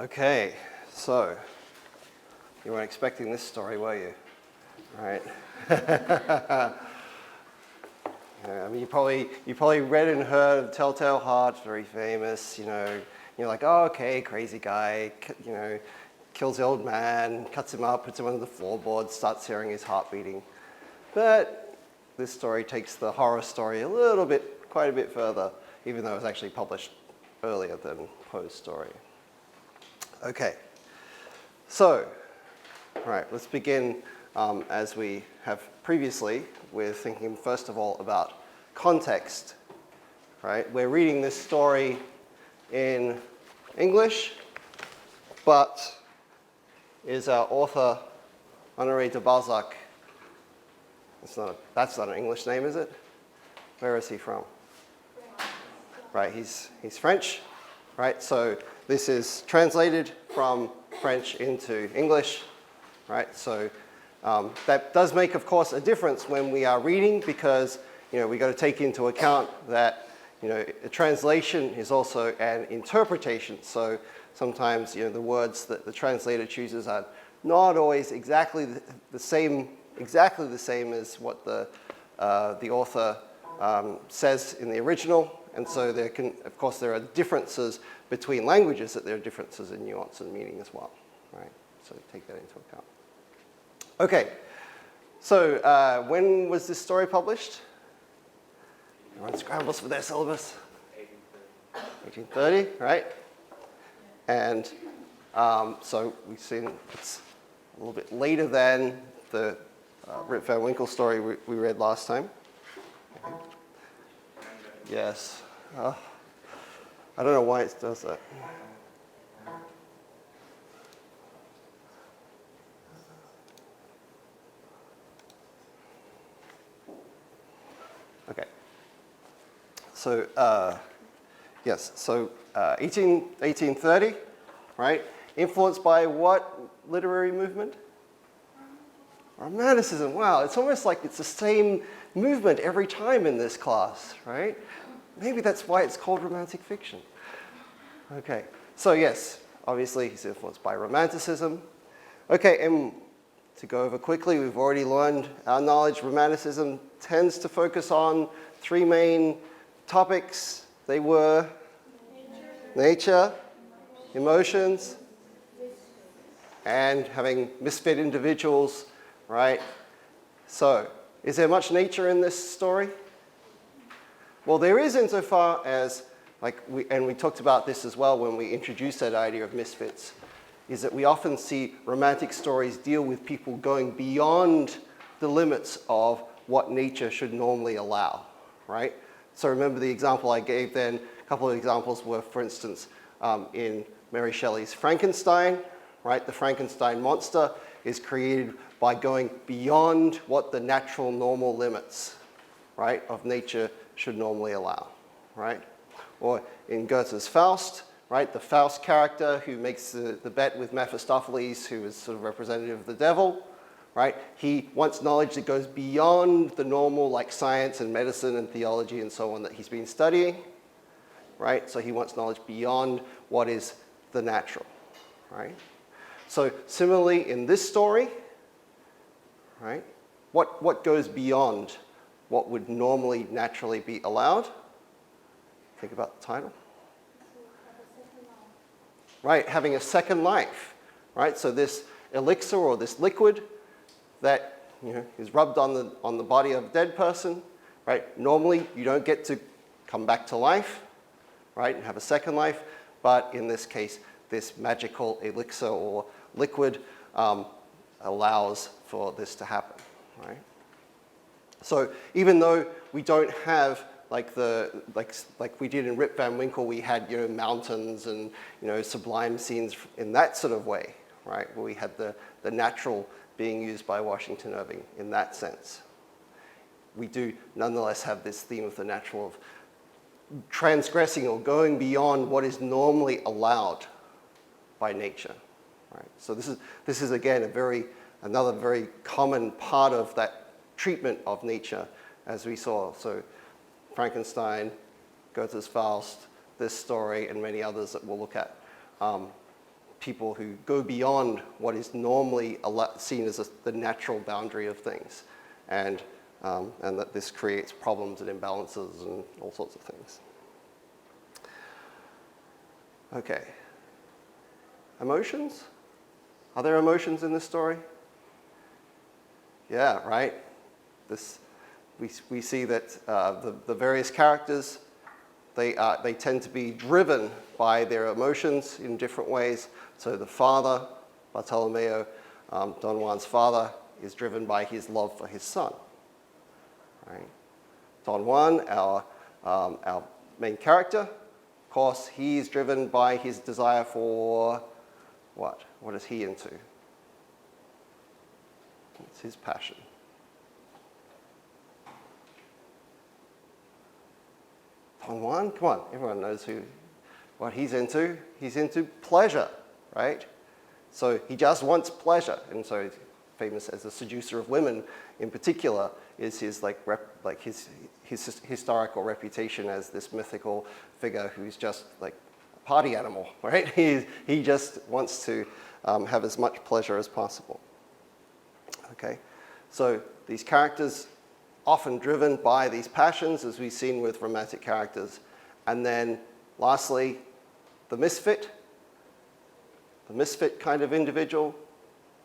Okay, so you weren't expecting this story, were you? Right? I mean, you probably read and heard of Telltale Heart, very famous. You're like, oh, okay, crazy guy. Kills the old man, cuts him up, puts him under the floorboards, starts hearing his heart beating. But this story takes the horror story quite a bit further, even though it was actually published earlier than Poe's story. Okay, so, all right, let's begin as we have previously with thinking first of all about context, right? We're reading this story in English, but is our author Honoré de Balzac? That's not an English name, is it? Where is he from? Right, he's French, right? So this is translated from French into English, right? So that does make, of course, a difference when we are reading because, we got to take into account that, a translation is also an interpretation. So sometimes, the words that the translator chooses are not always exactly the same as what the author says in the original. And so there are differences between languages, that there are differences in nuance and meaning as well, right? So take that into account. Okay, so when was this story published? Everyone scrambles for their syllabus. 1830, right? And so we've seen it's a little bit later than the Rip Van Winkle story we read last time. Okay. Yes. I don't know why it does that. Okay. So, yes, so 1830, right? Influenced by what literary movement? Romanticism. Wow, it's almost like it's the same movement every time in this class, right? Maybe that's why it's called romantic fiction. Okay, so yes, obviously he's influenced by Romanticism. Okay, and to go over quickly, we've already learned our knowledge. Romanticism tends to focus on three main topics. They were nature, emotions, and having misfit individuals, right? So, is there much nature in this story? Well, there is insofar as, we talked about this as well when we introduced that idea of misfits, is that we often see romantic stories deal with people going beyond the limits of what nature should normally allow, right? So remember the example I gave then, a couple of examples were, for instance, in Mary Shelley's Frankenstein, right? The Frankenstein monster is created by going beyond what the natural normal limits, right, of nature should normally allow, right? Or in Goethe's Faust, right, the Faust character who makes the bet with Mephistopheles, who is sort of representative of the devil, right? He wants knowledge that goes beyond the normal, like science and medicine and theology and so on that he's been studying, right? So he wants knowledge beyond what is the natural, right? So similarly in this story, right, what goes beyond what would normally naturally be allowed? Think about the title. Right, having a second life, right? So this elixir or this liquid that is rubbed on the body of a dead person, right? Normally you don't get to come back to life, right, and have a second life, but in this case, this magical elixir or liquid allows for this to happen, right? So even though we don't have like we did in Rip Van Winkle, we had mountains and sublime scenes in that sort of way, right? Where we had the natural being used by Washington Irving in that sense. We do nonetheless have this theme of the natural, of transgressing or going beyond what is normally allowed by nature, right? So this is again another very common part of that treatment of nature, as we saw. So Frankenstein, Goethe's Faust, this story, and many others that we'll look at people who go beyond what is normally seen as the natural boundary of things, and that this creates problems and imbalances and all sorts of things. Okay. Emotions? Are there emotions in this story? Yeah, right? We see that the various characters, they tend to be driven by their emotions in different ways. So the father, Bartolomeo, Don Juan's father, is driven by his love for his son. Right? Don Juan, our main character, of course, he's driven by his desire for what? What is he into? It's his passion. Don Juan, come on, everyone knows what he's into. He's into pleasure, right? So he just wants pleasure, and so he's famous as a seducer of women. In particular, is his his historical reputation as this mythical figure who's just like a party animal, right? He just wants to have as much pleasure as possible. Okay, so these characters, often driven by these passions, as we've seen with romantic characters. And then lastly, the misfit kind of individual.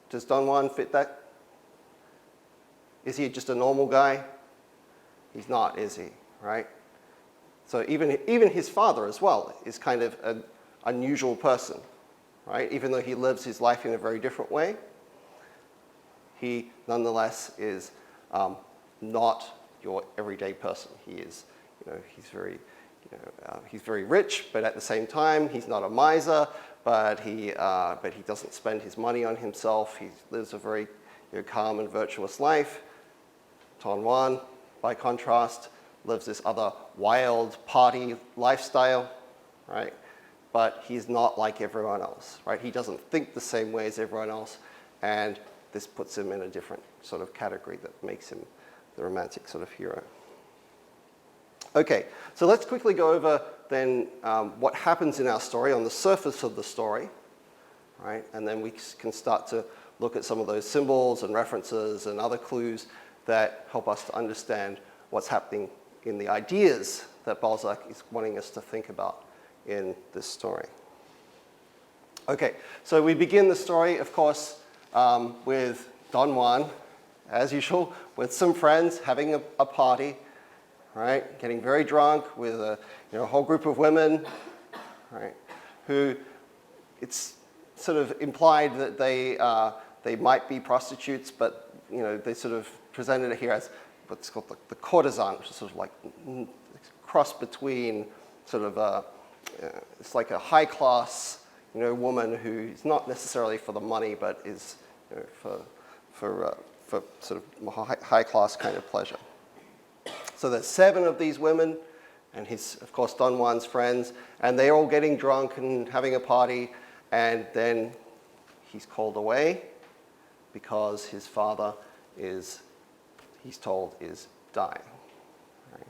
Does Don Juan fit that? Is he just a normal guy? He's not, is he, right? So even his father as well is kind of an unusual person, right? Even though he lives his life in a very different way, he nonetheless is not your everyday person. He is, he's very rich, but at the same time, he's not a miser. But he doesn't spend his money on himself. He lives a very calm and virtuous life. Don Juan, by contrast, lives this other wild party lifestyle, right? But he's not like everyone else, right? He doesn't think the same way as everyone else, and this puts him in a different sort of category that makes him the romantic sort of hero. Okay, so let's quickly go over then what happens in our story on the surface of the story, right? And then we can start to look at some of those symbols and references and other clues that help us to understand what's happening in the ideas that Balzac is wanting us to think about in this story. Okay, so we begin the story, of course, with Don Juan, as usual, with some friends having a party, right? Getting very drunk with a whole group of women, right? Who it's sort of implied that they might be prostitutes, but they sort of presented it here as what's called the courtesan, which is sort of like a cross between sort of it's like a high class woman who is not necessarily for the money, but is for sort of high class kind of pleasure. So there's 7 of these women, and of course, Don Juan's friends, and they're all getting drunk and having a party, and then he's called away because his father he's told, is dying. Right?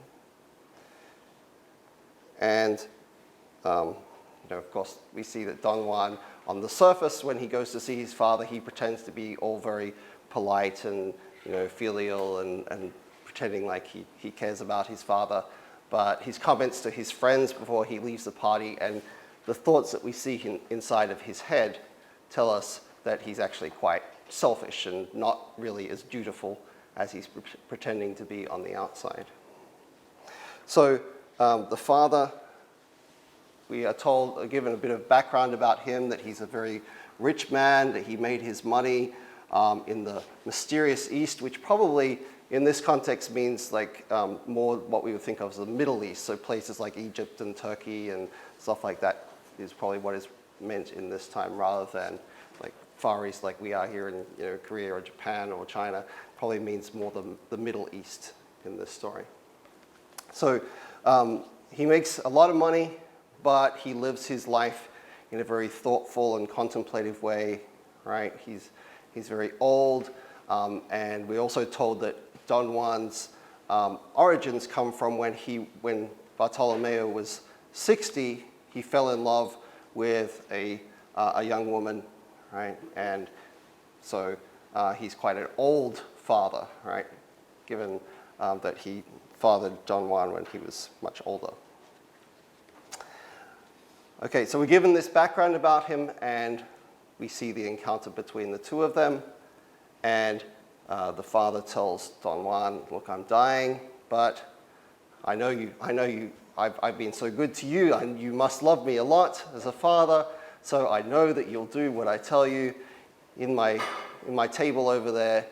And, of course, we see that Don Juan, on the surface, when he goes to see his father, he pretends to be all very polite and, filial and pretending like he cares about his father. But his comments to his friends before he leaves the party and the thoughts that we see inside of his head tell us that he's actually quite selfish and not really as dutiful as he's pretending to be on the outside. So the father, we are given a bit of background about him, that he's a very rich man, that he made his money in the mysterious East, which probably in this context means like more what we would think of as the Middle East, so places like Egypt and Turkey and stuff like that is probably what is meant in this time, rather than like Far East like we are here in Korea or Japan or China. Probably means more the Middle East in this story. So he makes a lot of money, but he lives his life in a very thoughtful and contemplative way, right? He's very old, and we're also told that Don Juan's origins come from when Bartolomeo was 60, he fell in love with a a young woman, right? And so he's quite an old father, right? Given that he fathered Don Juan when he was much older. Okay, so we're given this background about him, and we see the encounter between the two of them. And the father tells Don Juan, look, I'm dying, but I know you, I've been so good to you, and you must love me a lot as a father, so I know that you'll do what I tell you. In my table over there,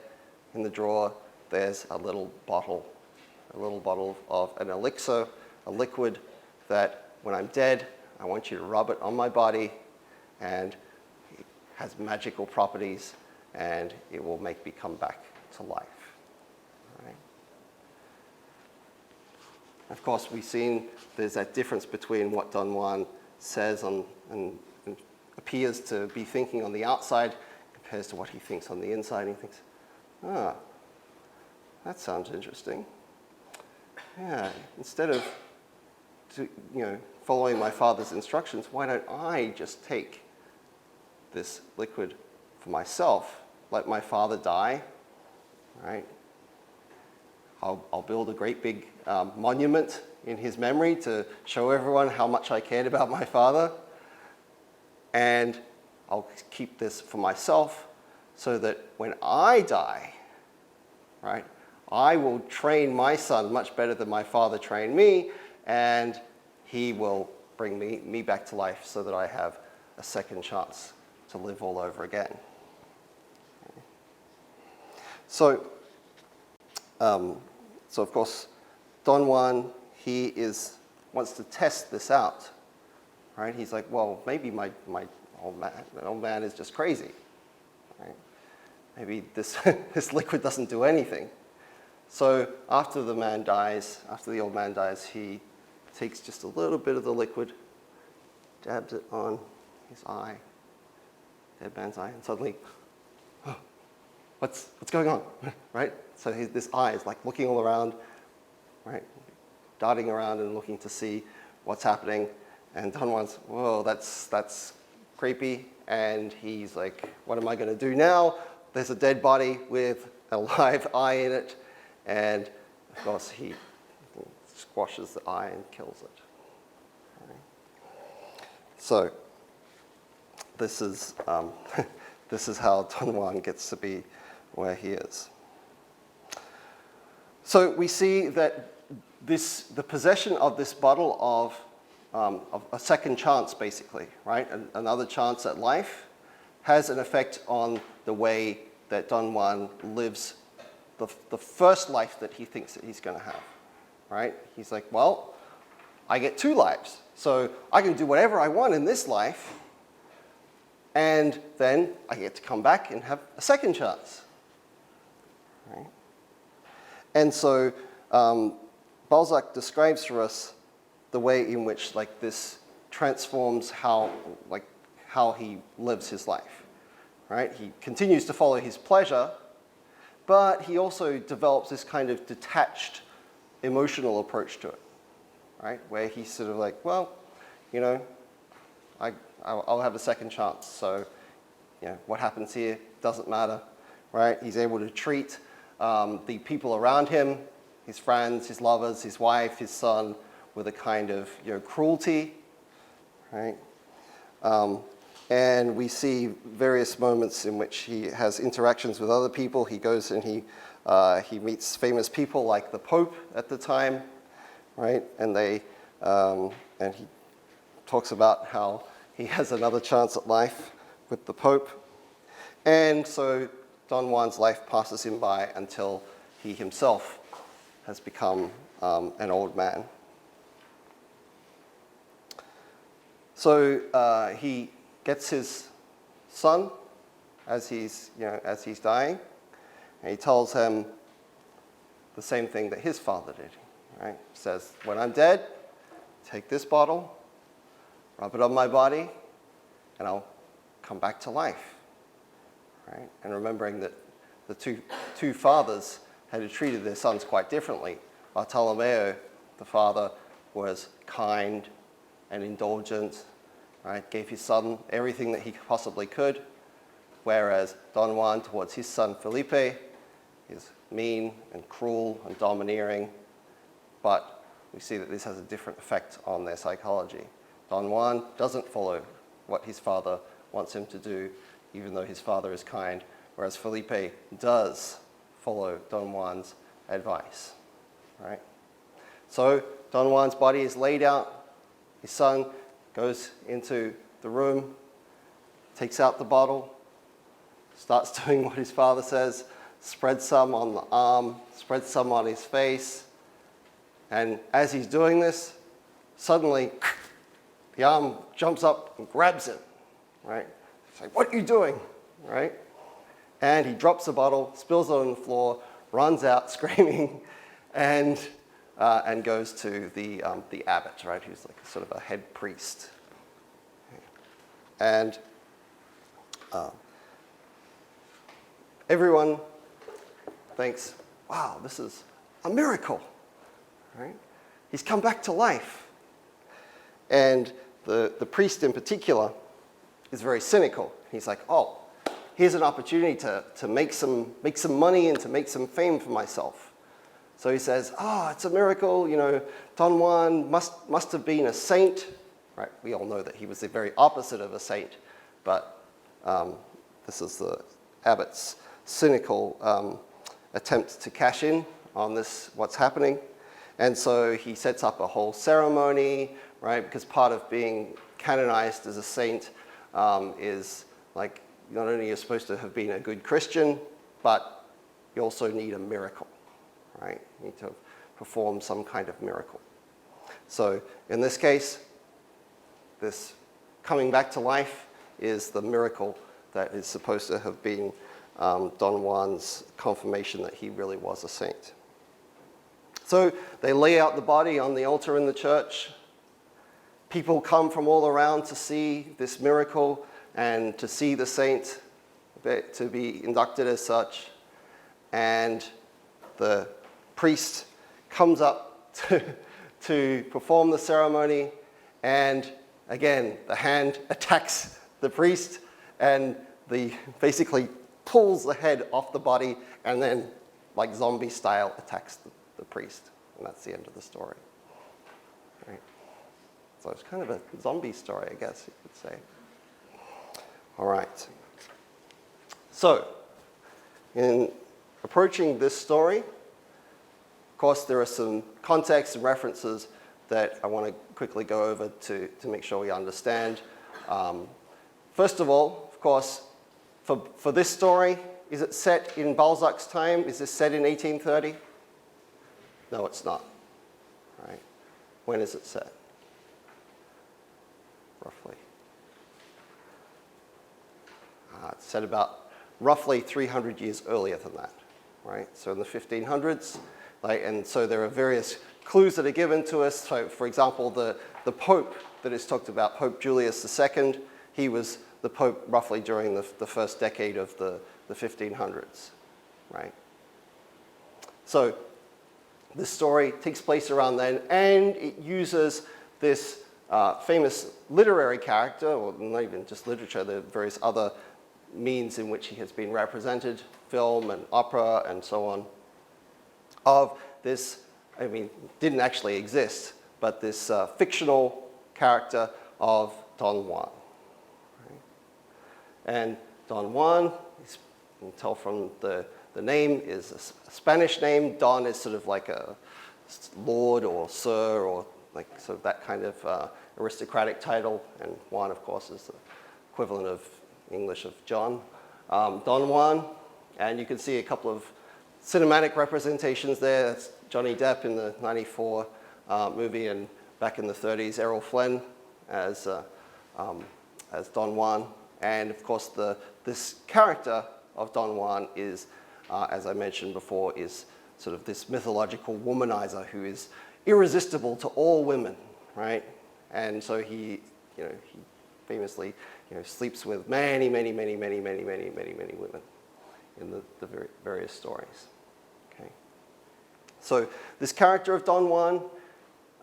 in the drawer, there's a little bottle of an elixir, a liquid that when I'm dead, I want you to rub it on my body, and it has magical properties, and it will make me come back to life. Right? Of course, we've seen there's that difference between what Don Juan says and appears to be thinking on the outside compares to what he thinks on the inside. He thinks, that sounds interesting. Yeah, instead of following my father's instructions, why don't I just take this liquid for myself, let my father die, right? I'll build a great big monument in his memory to show everyone how much I cared about my father, and I'll keep this for myself so that when I die, right, I will train my son much better than my father trained me, and he will bring me back to life so that I have a second chance to live all over again. So of course, Don Juan, he wants to test this out, right? He's like, well, maybe my old man is just crazy, right? Maybe this liquid doesn't do anything. So after the old man dies, he takes just a little bit of the liquid, dabs it on his eye, dead man's eye, and suddenly, what's going on, right? So this eye is like looking all around, right? Darting around and looking to see what's happening. And Don Juan's, whoa, that's creepy. And he's like, what am I going to do now? There's a dead body with a live eye in it. And of course, he squashes the eye and kills it. Right. So this is how Don Juan gets to be where he is. So we see that the possession of this bottle of a second chance, basically, right, another chance at life, has an effect on the way that Don Juan lives the first life that he thinks that he's going to have, right? He's like, well, I get two lives, so I can do whatever I want in this life, and then I get to come back and have a second chance, right? And so Balzac describes for us the way in which this transforms how he lives his life, right? He continues to follow his pleasure, but he also develops this kind of detached emotional approach to it, right? Where he's sort of like, well, I'll have a second chance, so what happens here doesn't matter, right? He's able to treat the people around him, his friends, his lovers, his wife, his son, with a kind of cruelty, right? And we see various moments in which he has interactions with other people. He goes and he meets famous people like the Pope at the time, right? And he talks about how he has another chance at life with the Pope. And so Don Juan's life passes him by until he himself has become an old man. So he gets his son as he's dying, and he tells him the same thing that his father did. Right? He says, "When I'm dead, take this bottle, rub it on my body, and I'll come back to life." Right? And remembering that the two fathers had treated their sons quite differently. Bartolomeo, the father, was kind and indulgent right? Gave his son everything that he possibly could, whereas Don Juan towards his son Felipe is mean and cruel and domineering, but we see that this has a different effect on their psychology. Don Juan doesn't follow what his father wants him to do, even though his father is kind, whereas Felipe does follow Don Juan's advice, right? So Don Juan's body is laid out. His son goes into the room, takes out the bottle, starts doing what his father says, spreads some on the arm, spreads some on his face, and as he's doing this, suddenly the arm jumps up and grabs him, right? It's like, what are you doing, right? And he drops the bottle, spills it on the floor, runs out screaming, and goes to the abbot, right, who's like sort of a head priest. And everyone thinks, wow, this is a miracle, right? He's come back to life. And the priest in particular is very cynical. He's like, oh, here's an opportunity to make some money and to make some fame for myself. So he says, oh, it's a miracle, you know, Don Juan must have been a saint, right? We all know that he was the very opposite of a saint, but this is the abbot's cynical attempt to cash in on this, what's happening. And so he sets up a whole ceremony, right? Because part of being canonized as a saint is like, not only you're supposed to have been a good Christian, but you also need a miracle, right? You need to perform some kind of miracle. So in this case, this coming back to life is the miracle that is supposed to have been Don Juan's confirmation that he really was a saint. So they lay out the body on the altar in the church. People come from all around to see this miracle and to see the saint, to be inducted as such. And the priest comes up to perform the ceremony, and again, the hand attacks the priest and basically pulls the head off the body and then, like zombie style, attacks the priest. And that's the end of the story. Right? So it's kind of a zombie story, I guess you could say. All right. So, in approaching this story, of course, there are some context and references that I want to quickly go over to make sure we understand. First of all, of course, for this story, is it set in Balzac's time? Is this set in 1830? No, it's not. Right? When is it set? Roughly. It's set about roughly 300 years earlier than that, right? So in the 1500s, and so there are various clues that are given to us. So, for example, the Pope that is talked about, Pope Julius II, he was the Pope roughly during the first decade of the 1500s, right? So this story takes place around then, and it uses this famous literary character, or not even just literature, there are various other means in which he has been represented, film and opera and so on, of this, I mean, didn't actually exist, but this fictional character of Don Juan. Right? And Don Juan, you can tell from the name, is a Spanish name. Don is sort of like a lord or sir or like sort of that kind of aristocratic title, and Juan, of course, is the equivalent of English of John. Don Juan, and you can see a couple of cinematic representations there. That's Johnny Depp in the 94 movie, and back in the 30s, Errol Flynn as Don Juan. And of course, this character of Don Juan is, as I mentioned before, is sort of this mythological womanizer who is irresistible to all women, right? And so he famously, sleeps with many women in the various stories. Okay. So this character of Don Juan,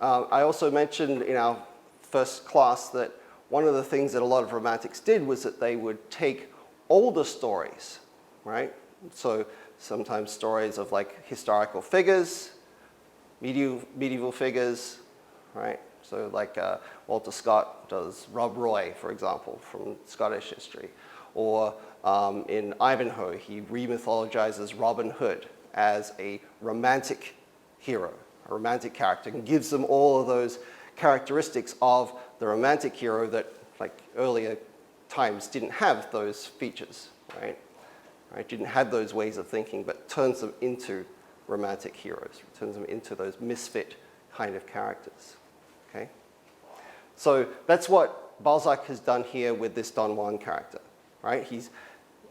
I also mentioned in our first class that one of the things that a lot of romantics did was that they would take older stories, right? So sometimes stories of like historical figures, medieval figures, right? So like Walter Scott does Rob Roy, for example, from Scottish history. Or in Ivanhoe, he remythologizes Robin Hood as a romantic hero, a romantic character, and gives them all of those characteristics of the romantic hero that, like earlier times, didn't have those features, right? Didn't have those ways of thinking, but turns them into romantic heroes, turns them into those misfit kind of characters, okay? So that's what Balzac has done here with this Don Juan character, right? He's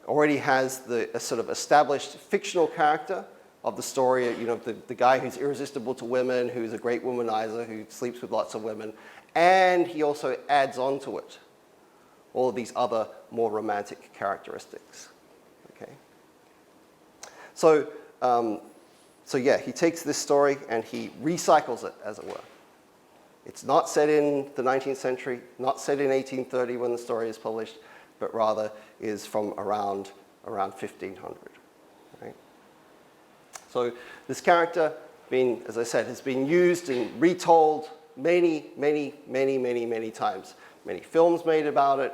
already has a sort of established fictional character of the story, you know, the guy who's irresistible to women, who's a great womanizer, who sleeps with lots of women, and he also adds on to it all of these other more romantic characteristics, okay? So yeah, he takes this story and he recycles it, as it were. It's not set in the 19th century, not set in 1830 when the story is published, but rather is from around 1500. Right? So this character, as I said, has been used and retold many times. Many films made about it,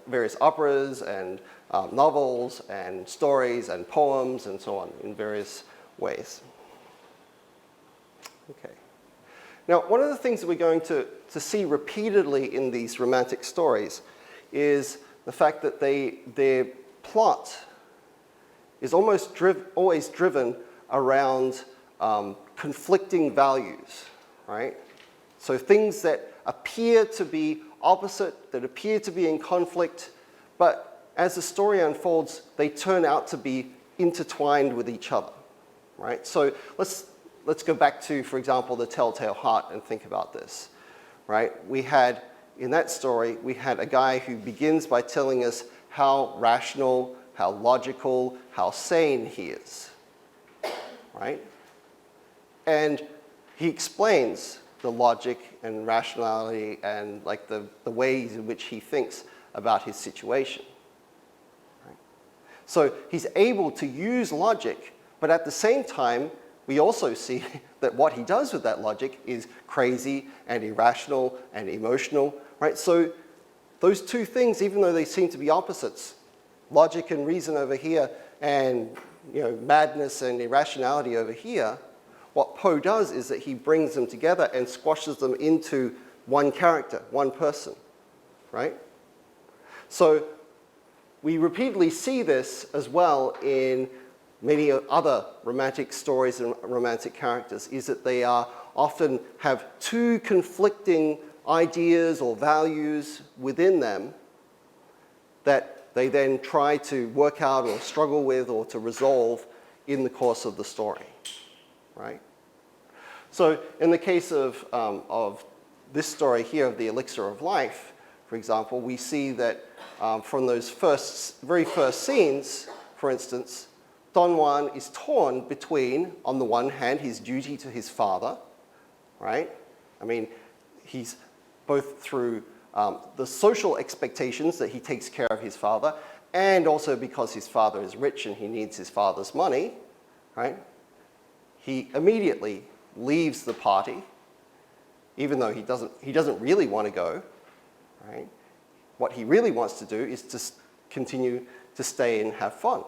various operas and novels and stories and poems and so on in various ways. Okay. Now, one of the things that we're going to see repeatedly in these romantic stories is the fact that their plot is always driven around conflicting values, right? So things that appear to be opposite, that appear to be in conflict, but as the story unfolds, they turn out to be intertwined with each other, right? So let's go back to, for example, The Telltale Heart and think about this, right? In that story, we had a guy who begins by telling us how rational, how logical, how sane he is, right? And he explains the logic and rationality and like the ways in which he thinks about his situation. Right? So he's able to use logic, but at the same time, we also see that what he does with that logic is crazy and irrational and emotional, right? So those two things, even though they seem to be opposites, logic and reason over here and madness and irrationality over here, what Poe does is that he brings them together and squashes them into one character, one person, right? So we repeatedly see this as well in many other romantic stories and romantic characters, is that they often have two conflicting ideas or values within them that they then try to work out or struggle with or to resolve in the course of the story, right? So in the case of this story here of the Elixir of Life, for example, we see that from those very first scenes, for instance, Don Juan is torn between, on the one hand, his duty to his father, right? I mean, he's both through the social expectations that he takes care of his father, and also because his father is rich and he needs his father's money, right? He immediately leaves the party, even though he doesn't really want to go, right? What he really wants to do is to continue to stay and have fun,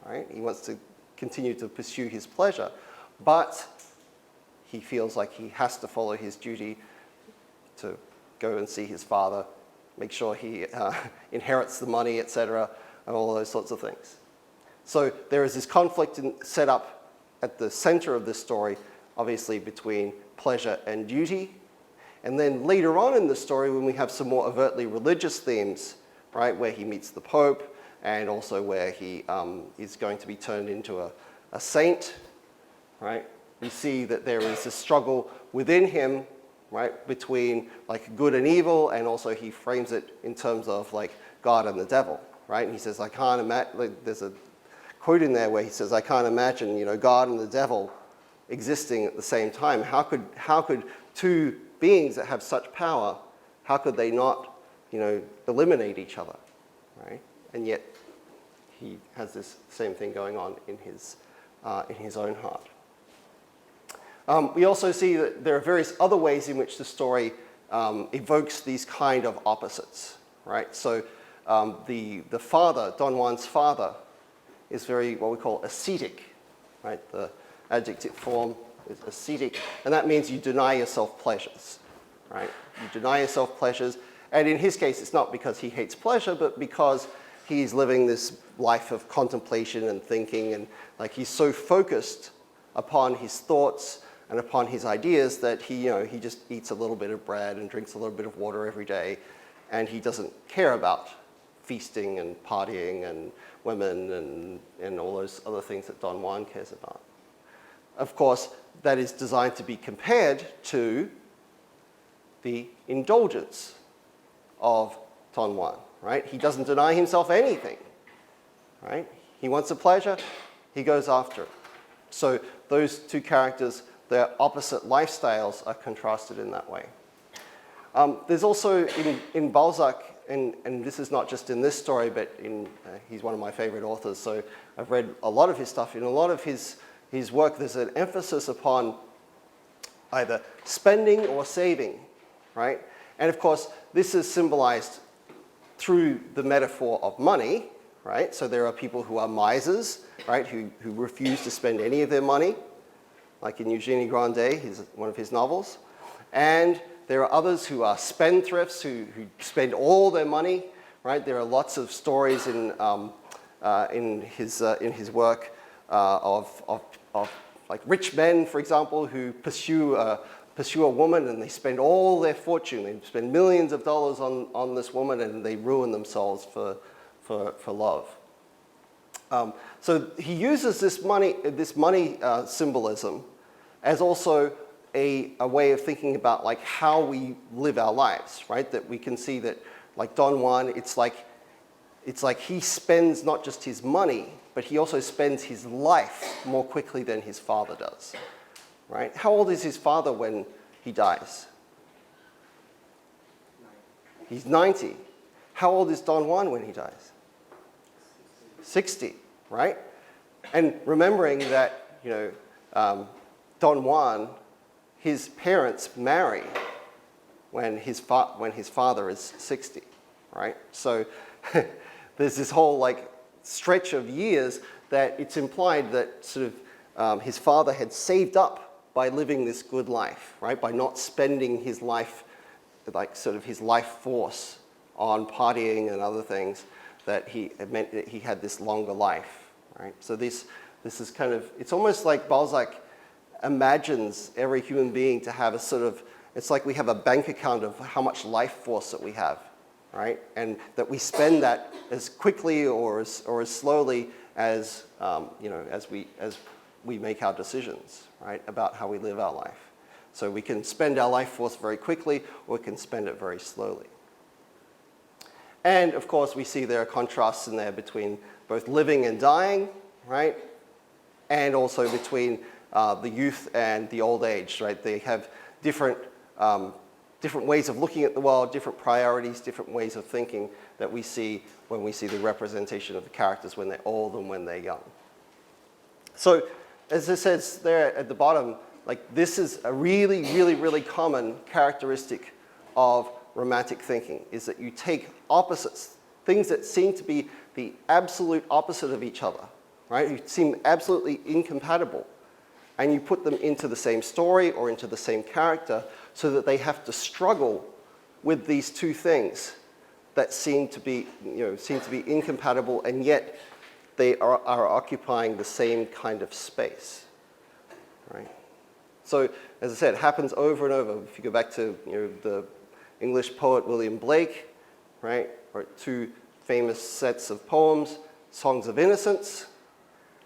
right? He wants to continue to pursue his pleasure, but he feels like he has to follow his duty to go and see his father, make sure he inherits the money, etc., and all those sorts of things. So there is this conflict set up at the center of this story, obviously between pleasure and duty. And then later on in the story, when we have some more overtly religious themes, right, where he meets the Pope, and also where he is going to be turned into a saint, right, we see that there is a struggle within him, right, between like good and evil, and also he frames it in terms of like God and the devil, right? And he says, I can't imagine, like, there's a quote in there where he says, I can't imagine, God and the devil existing at the same time. How could two beings that have such power How could they not, eliminate each other, right? And yet he has this same thing going on in his own heart. We also see that there are various other ways in which the story evokes these kind of opposites, right? So the father, Don Juan's father, is very, what we call ascetic, right? The adjective form is ascetic, and that means you deny yourself pleasures, right? You deny yourself pleasures, and in his case, it's not because he hates pleasure, but because he's living this life of contemplation and thinking, and like he's so focused upon his thoughts and upon his ideas that he just eats a little bit of bread and drinks a little bit of water every day, and he doesn't care about feasting and partying and women and all those other things that Don Juan cares about. Of course, that is designed to be compared to the indulgence of Don Juan, right? He doesn't deny himself anything, right? He wants a pleasure, he goes after it. So those two characters, their opposite lifestyles are contrasted in that way. There's also in Balzac, and this is not just in this story, but he's one of my favorite authors, so I've read a lot of his stuff. In a lot of his work, there's an emphasis upon either spending or saving, right? And of course, this is symbolized through the metaphor of money, right? So there are people who are misers, right, who refuse to spend any of their money, like in Eugenie Grandet, one of his novels. And there are others who are spendthrifts, who spend all their money, right? There are lots of stories in his work of like rich men, for example, who pursue a woman and they spend all their fortune. They spend millions of dollars on this woman and they ruin themselves for love. So he uses this money symbolism as also a way of thinking about like how we live our lives, right? That we can see that like Don Juan, it's like he spends not just his money, but he also spends his life more quickly than his father does, right? How old is his father when he dies? He's 90. How old is Don Juan when he dies? 60, right? And remembering that, Don Juan, his parents marry when his father is 60, right? So there's this whole like stretch of years that it's implied that sort of his father had saved up by living this good life, right? By not spending his life, like sort of his life force on partying and other things, that it meant that he had this longer life, right? So this is kind of, it's almost like Balzac imagines every human being to have a sort of, it's like we have a bank account of how much life force that we have, right? And that we spend that as quickly or as slowly as, as we make our decisions, right, about how we live our life. So we can spend our life force very quickly, or we can spend it very slowly. And of course, we see there are contrasts in there between both living and dying, right? And also between the youth and the old age, right? They have different ways of looking at the world, different priorities, different ways of thinking that we see when we see the representation of the characters when they're old and when they're young. So, as it says there at the bottom, like this is a really, really, really common characteristic of romantic thinking, is that you take opposites, things that seem to be the absolute opposite of each other, right? Who seem absolutely incompatible, and you put them into the same story or into the same character so that they have to struggle with these two things that seem to be incompatible, and yet they are occupying the same kind of space, right? So, as I said, it happens over and over. If you go back to the English poet William Blake, right, wrote two famous sets of poems, Songs of Innocence,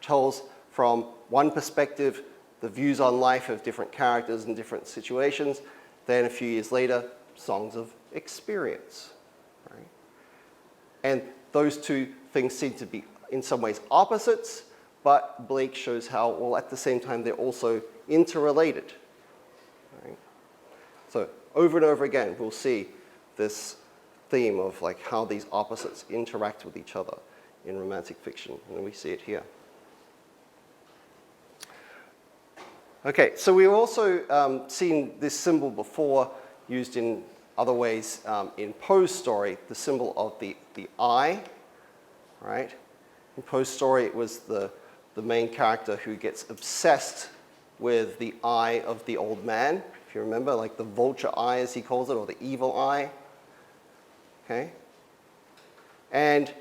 tells from one perspective the views on life of different characters in different situations. Then a few years later, Songs of Experience, right? And those two things seem to be in some ways opposites, but Blake shows how, well, at the same time, they're also interrelated, right? So over and over again, we'll see this theme of like how these opposites interact with each other in romantic fiction, and we see it here. Okay, so we've also seen this symbol before, used in other ways in Poe's story, the symbol of the eye, right? In Poe's story, it was the main character who gets obsessed with the eye of the old man, if you remember, like the vulture eye, as he calls it, or the evil eye. Okay? And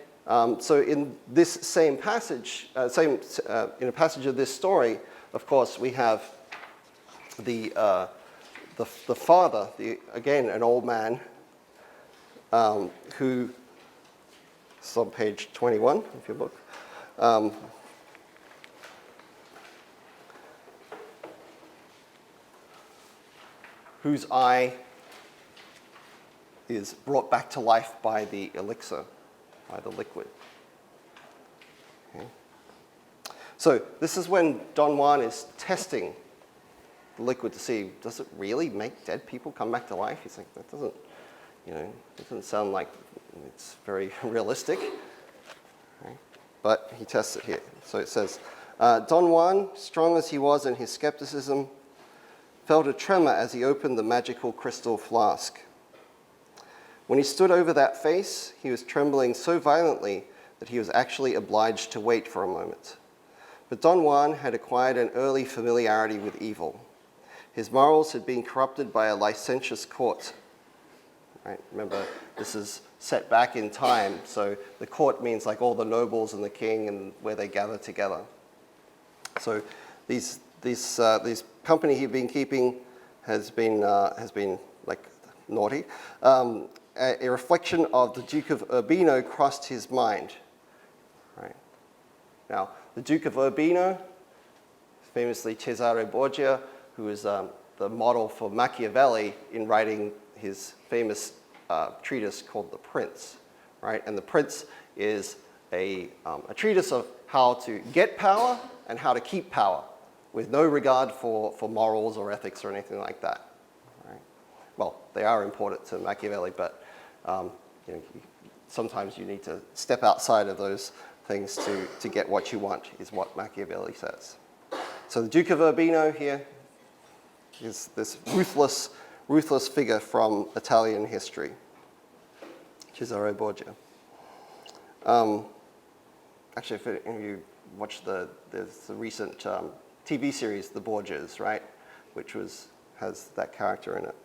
so in this same passage, in a passage of this story, of course, we have the father, again, an old man, who, it's on page 21 of your book, whose eye is brought back to life by the elixir, by the liquid. Okay. So this is when Don Juan is testing the liquid to see, does it really make dead people come back to life? He's like, that doesn't, it doesn't sound like it's very realistic. Okay. But he tests it here. So it says, Don Juan, strong as he was in his skepticism, felt a tremor as he opened the magical crystal flask. When he stood over that face, he was trembling so violently that he was actually obliged to wait for a moment. But Don Juan had acquired an early familiarity with evil. His morals had been corrupted by a licentious court. Right? Remember, this is set back in time, so the court means like all the nobles and the king and where they gather together. So these company he'd been keeping has been like naughty. A reflection of the Duke of Urbino crossed his mind. Right. Now, the Duke of Urbino, famously Cesare Borgia, who is the model for Machiavelli in writing his famous treatise called The Prince. Right? And The Prince is a treatise of how to get power and how to keep power, with no regard for morals or ethics or anything like that. Right? Well, they are important to Machiavelli, but sometimes you need to step outside of those things to get what you want, is what Machiavelli says. So the Duke of Urbino here is this ruthless figure from Italian history, Cesare Borgia. Actually, if any of you watched there's the recent TV series, The Borgias, right, which has that character in it.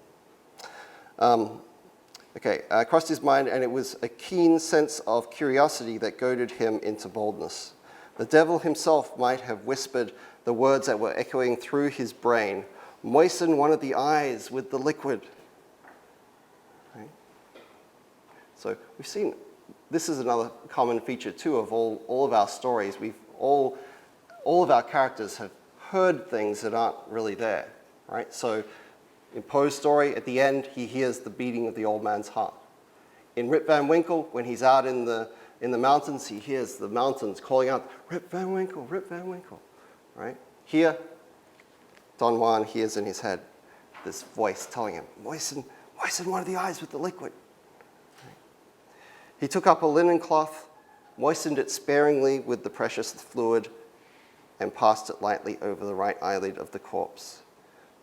Crossed his mind, and it was a keen sense of curiosity that goaded him into boldness. The devil himself might have whispered the words that were echoing through his brain, moisten one of the eyes with the liquid. Right? So we've seen, this is another common feature too of all of our stories. All of our characters have heard things that aren't really there, right? So in Poe's story, at the end, he hears the beating of the old man's heart. In Rip Van Winkle, when he's out in the mountains, he hears the mountains calling out, Rip Van Winkle, right? Here, Don Juan hears in his head this voice telling him, moisten one of the eyes with the liquid. Right? He took up a linen cloth, moistened it sparingly with the precious fluid, and passed it lightly over the right eyelid of the corpse.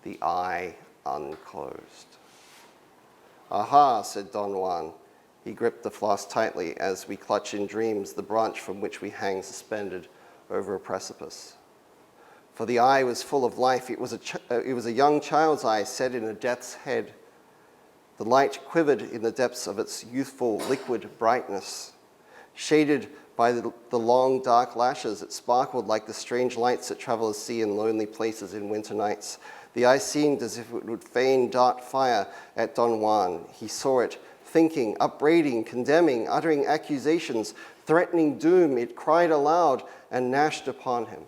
The eye unclosed. Aha, said Don Juan. He gripped the flask tightly as we clutch in dreams the branch from which we hang suspended over a precipice. For the eye was full of life. It was a young child's eye set in a death's head. The light quivered in the depths of its youthful liquid brightness. Shaded by the long dark lashes, it sparkled like the strange lights that travelers see in lonely places in winter nights. The eye seemed as if it would fain dart fire at Don Juan. He saw it, thinking, upbraiding, condemning, uttering accusations, threatening doom. It cried aloud and gnashed upon him.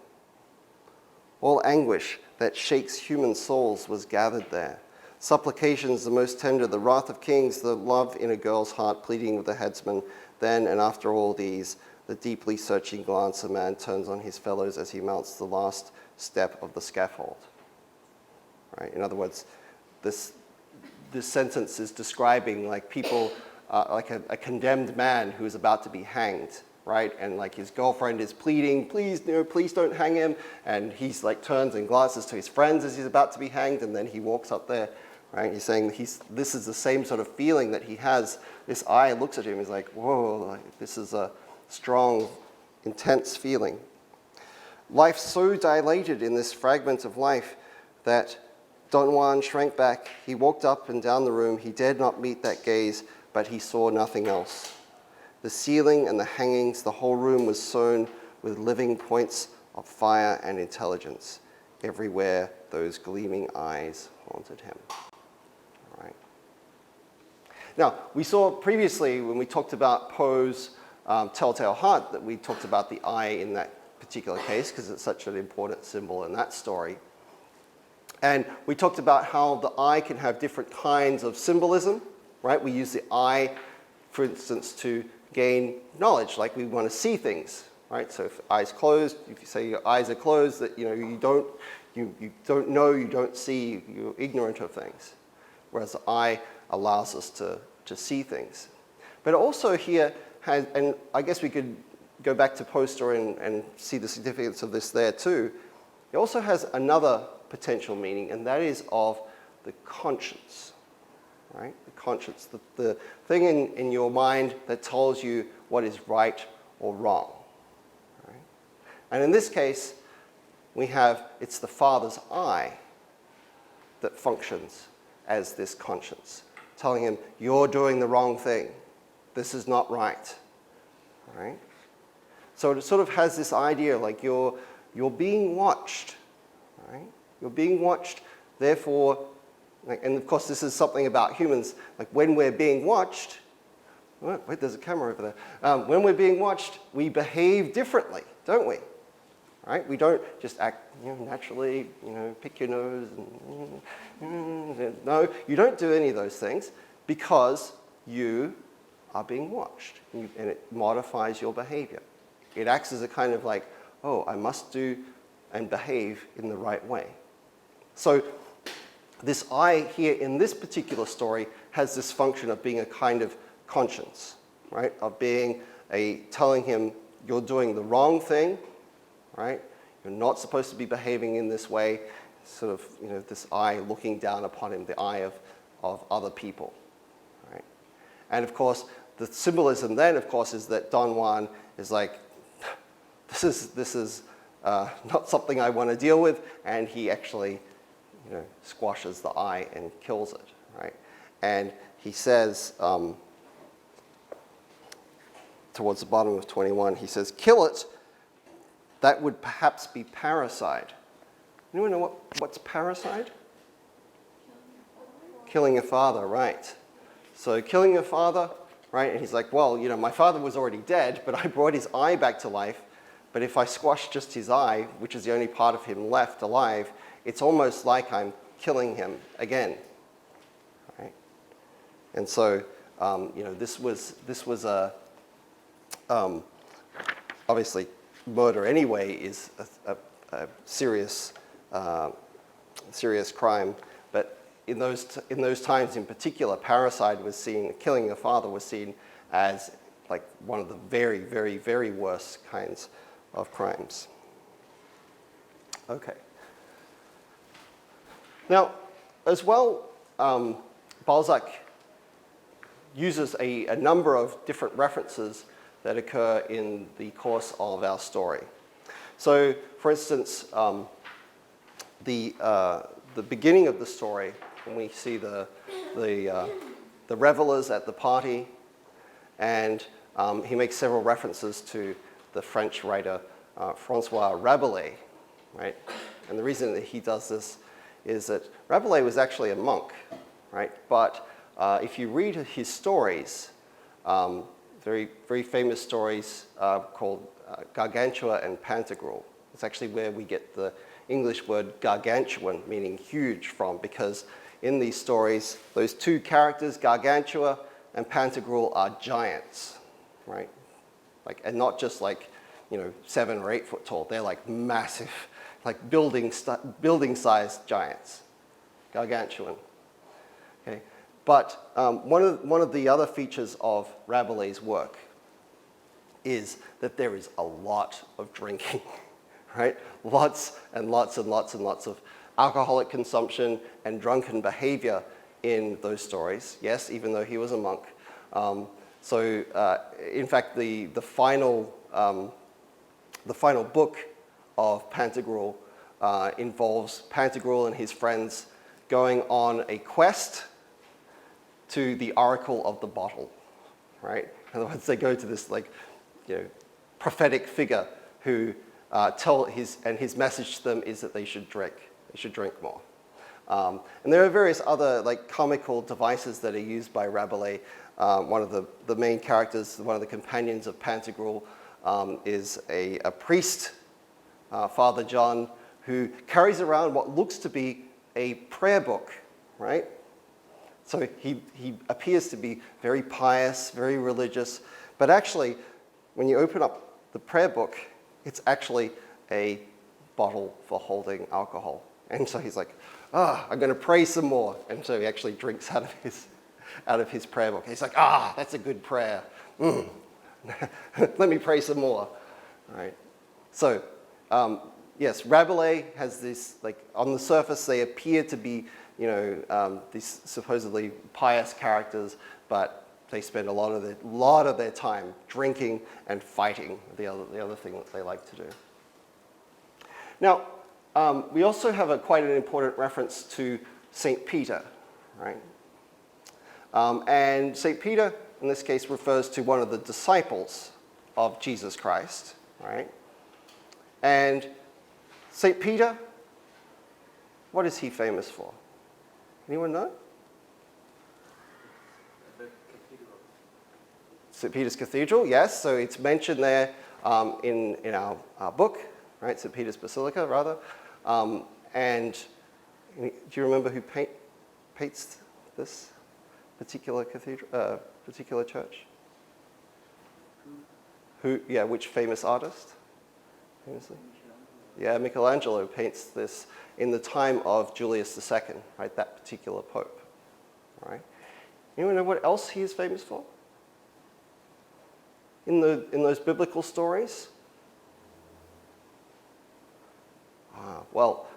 All anguish that shakes human souls was gathered there. Supplications the most tender, the wrath of kings, the love in a girl's heart pleading with the headsman. Then and after all these, the deeply searching glance a man turns on his fellows as he mounts the last step of the scaffold. Right? In other words, this this sentence is describing like people, like a condemned man who is about to be hanged, right? And like his girlfriend is pleading, please, please don't hang him. And he's like turns and glances to his friends as he's about to be hanged, and then he walks up there, right? He's saying this is the same sort of feeling that he has. This eye looks at him, he's like, whoa, like, this is a strong, intense feeling. Life so dilated in this fragment of life that Don Juan shrank back. He walked up and down the room. He dared not meet that gaze, but he saw nothing else. The ceiling and the hangings, the whole room was sown with living points of fire and intelligence. Everywhere, those gleaming eyes haunted him. All right. Now, we saw previously when we talked about Poe's Telltale Heart that we talked about the eye in that particular case because it's such an important symbol in that story. And we talked about how the eye can have different kinds of symbolism, right? We use the eye, for instance, to gain knowledge, like we want to see things, right? So if eyes closed, if you say your eyes are closed, that you don't know, you don't see, you're ignorant of things. Whereas the eye allows us to see things. But also here has, and I guess we could go back to Poe's story and see the significance of this there too. It also has another potential meaning, and that is of the conscience, right? The conscience, the thing in your mind that tells you what is right or wrong, right? And in this case, it's the father's eye that functions as this conscience, telling him, you're doing the wrong thing. This is not right, right? So it sort of has this idea like you're being watched, right? You're being watched, therefore, and of course this is something about humans, like when we're being watched, wait, there's a camera over there. When we're being watched, we behave differently, don't we? Right? We don't just act naturally, pick your nose. No, you don't do any of those things because you are being watched, and it modifies your behavior. It acts as a kind of like, oh, I must do and behave in the right way. So this eye here in this particular story has this function of being a kind of conscience, right? Of being telling him you're doing the wrong thing, right? You're not supposed to be behaving in this way. Sort of, this eye looking down upon him, the eye of other people, right? And of course, the symbolism then, of course, is that Don Juan is like, this is not something I want to deal with, and he actually squashes the eye and kills it, right? And he says, towards the bottom of 21, he says, kill it, that would perhaps be parricide. Anyone know what's parricide? Killing a father, right. So killing a father, right? And he's like, well, my father was already dead, but I brought his eye back to life. But if I squash just his eye, which is the only part of him left alive, it's almost like I'm killing him again, right? And so, this was a obviously murder anyway is a serious crime, but in those times in particular, parricide was seen, killing a father was seen as like one of the very, very, very worst kinds of crimes. Okay. Now, as well, Balzac uses a number of different references that occur in the course of our story. So, for instance, the beginning of the story, when we see the revelers at the party, and he makes several references to the French writer Francois Rabelais, right? And the reason that he does this is that Rabelais was actually a monk, right? But if you read his stories, very, very famous stories called Gargantua and Pantagruel. It's actually where we get the English word gargantuan, meaning huge, from, because in these stories, those two characters, Gargantua and Pantagruel, are giants, right? And not just 7 or 8 foot tall. They're like massive, like building-sized giants, gargantuan. Okay. But one of the other features of Rabelais' work is that there is a lot of drinking, right? Lots and lots and lots and lots of alcoholic consumption and drunken behavior in those stories. Yes, even though he was a monk. In fact, the final book of Pantagruel involves Pantagruel and his friends going on a quest to the oracle of the bottle, right? In other words, they go to this prophetic figure who his message to them is that they should drink more. And there are various other comical devices that are used by Rabelais. One of the main characters, one of the companions of Pantagruel, is a priest, Father John, who carries around what looks to be a prayer book, right? So he appears to be very pious, very religious, but actually, when you open up the prayer book, it's actually a bottle for holding alcohol. And so he's like, I'm going to pray some more. And so he actually drinks out of his prayer book. He's like, that's a good prayer. Let me pray some more. All right. So, yes, Rabelais has this, on the surface, they appear to be, these supposedly pious characters, but they spend a lot of their time drinking and fighting, the other thing that they like to do. Now, we also have quite an important reference to St. Peter, right? And St. Peter, in this case, refers to one of the disciples of Jesus Christ, right? And St. Peter, what is he famous for? Anyone know? The cathedral. St. Peter's Cathedral, yes. So it's mentioned there in our book, right? St. Peter's Basilica, rather. And do you remember who paints this particular cathedral, particular church? Which famous artist? Famously? Yeah, Michelangelo paints this in the time of Julius II, right? That particular pope, right? Anyone know what else he is famous for? In those biblical stories? Well,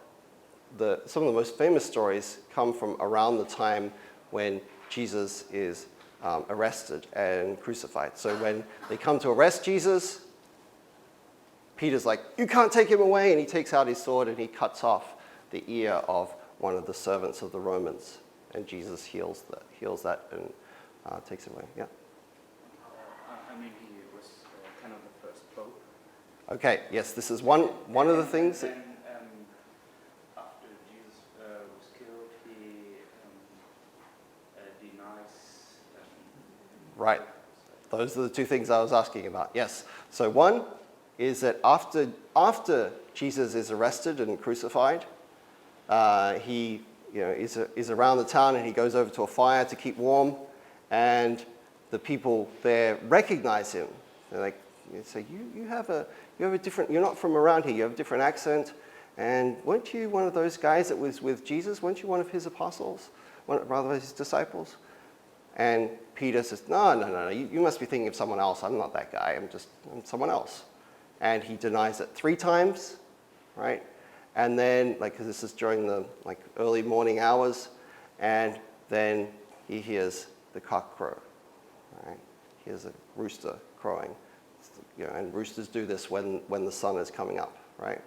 some of the most famous stories come from around the time when Jesus is arrested and crucified. So when they come to arrest Jesus, Peter's like, you can't take him away, and he takes out his sword and he cuts off the ear of one of the servants of the Romans, and Jesus heals that and takes him away. Yeah. He was kind of the first pope. Okay. Yes, this is one of the things. And after Jesus was killed, he denies. Right. Those are the two things I was asking about. Yes. So one is that after Jesus is arrested and crucified, he is around the town, and he goes over to a fire to keep warm, and the people there recognize him. They're like, say, you have a different, you're not from around here, you have a different accent, and weren't you one of those guys that was with Jesus? Weren't you one of his apostles? Rather his disciples? And Peter says, no, you must be thinking of someone else. I'm not that guy, I'm someone else. And he denies it 3 times, right? And then, because this is during the early morning hours, and then he hears the cock crow, right? He hears a rooster crowing, and roosters do this when the sun is coming up, right?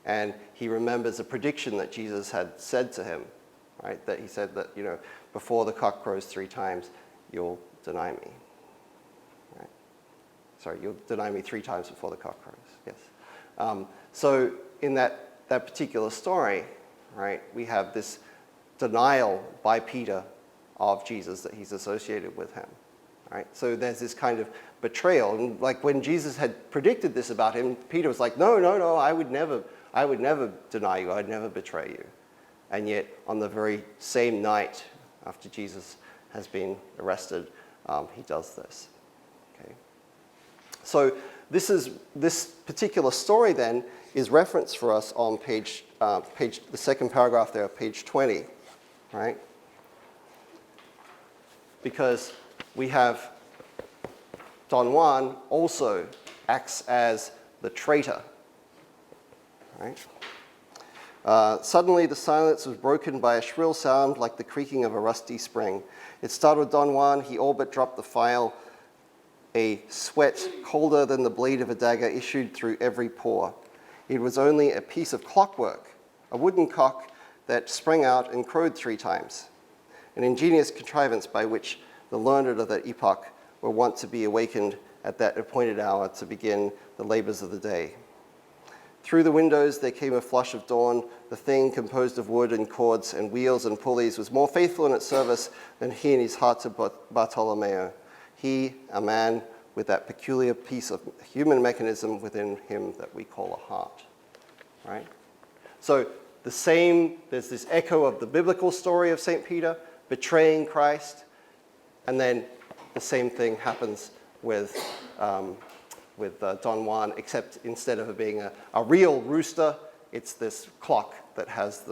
And he remembers a prediction that Jesus had said to him, right? That he said that, before the cock crows 3 times, you'll deny me. Right? Sorry, you'll deny me 3 times before the cock crows. Yes. So in that particular story, right, we have this denial by Peter of Jesus that he's associated with him. Right? So there's this kind of betrayal. And when Jesus had predicted this about him, Peter was like, no, I would never deny you, I'd never betray you. And yet, on the very same night after Jesus has been arrested, he does this. Okay. So this particular story then is referenced for us on the second paragraph there, page 20, right? because we have Don Juan also acts as the traitor. Right? Suddenly, the silence was broken by a shrill sound like the creaking of a rusty spring. It startled Don Juan. He all but dropped the phial. A sweat colder than the blade of a dagger issued through every pore. It was only a piece of clockwork, a wooden cock that sprang out and crowed 3 times, an ingenious contrivance by which the learned of that epoch were wont to be awakened at that appointed hour to begin the labors of the day. Through the windows there came a flush of dawn. The thing, composed of wood and cords and wheels and pulleys, was more faithful in its service than he in his heart to Bartolomeo. He, a man with that peculiar piece of human mechanism within him that we call a heart. Right? So there's this echo of the biblical story of St. Peter betraying Christ, and then the same thing happens with Don Juan, except instead of it being a real rooster, it's this clock that has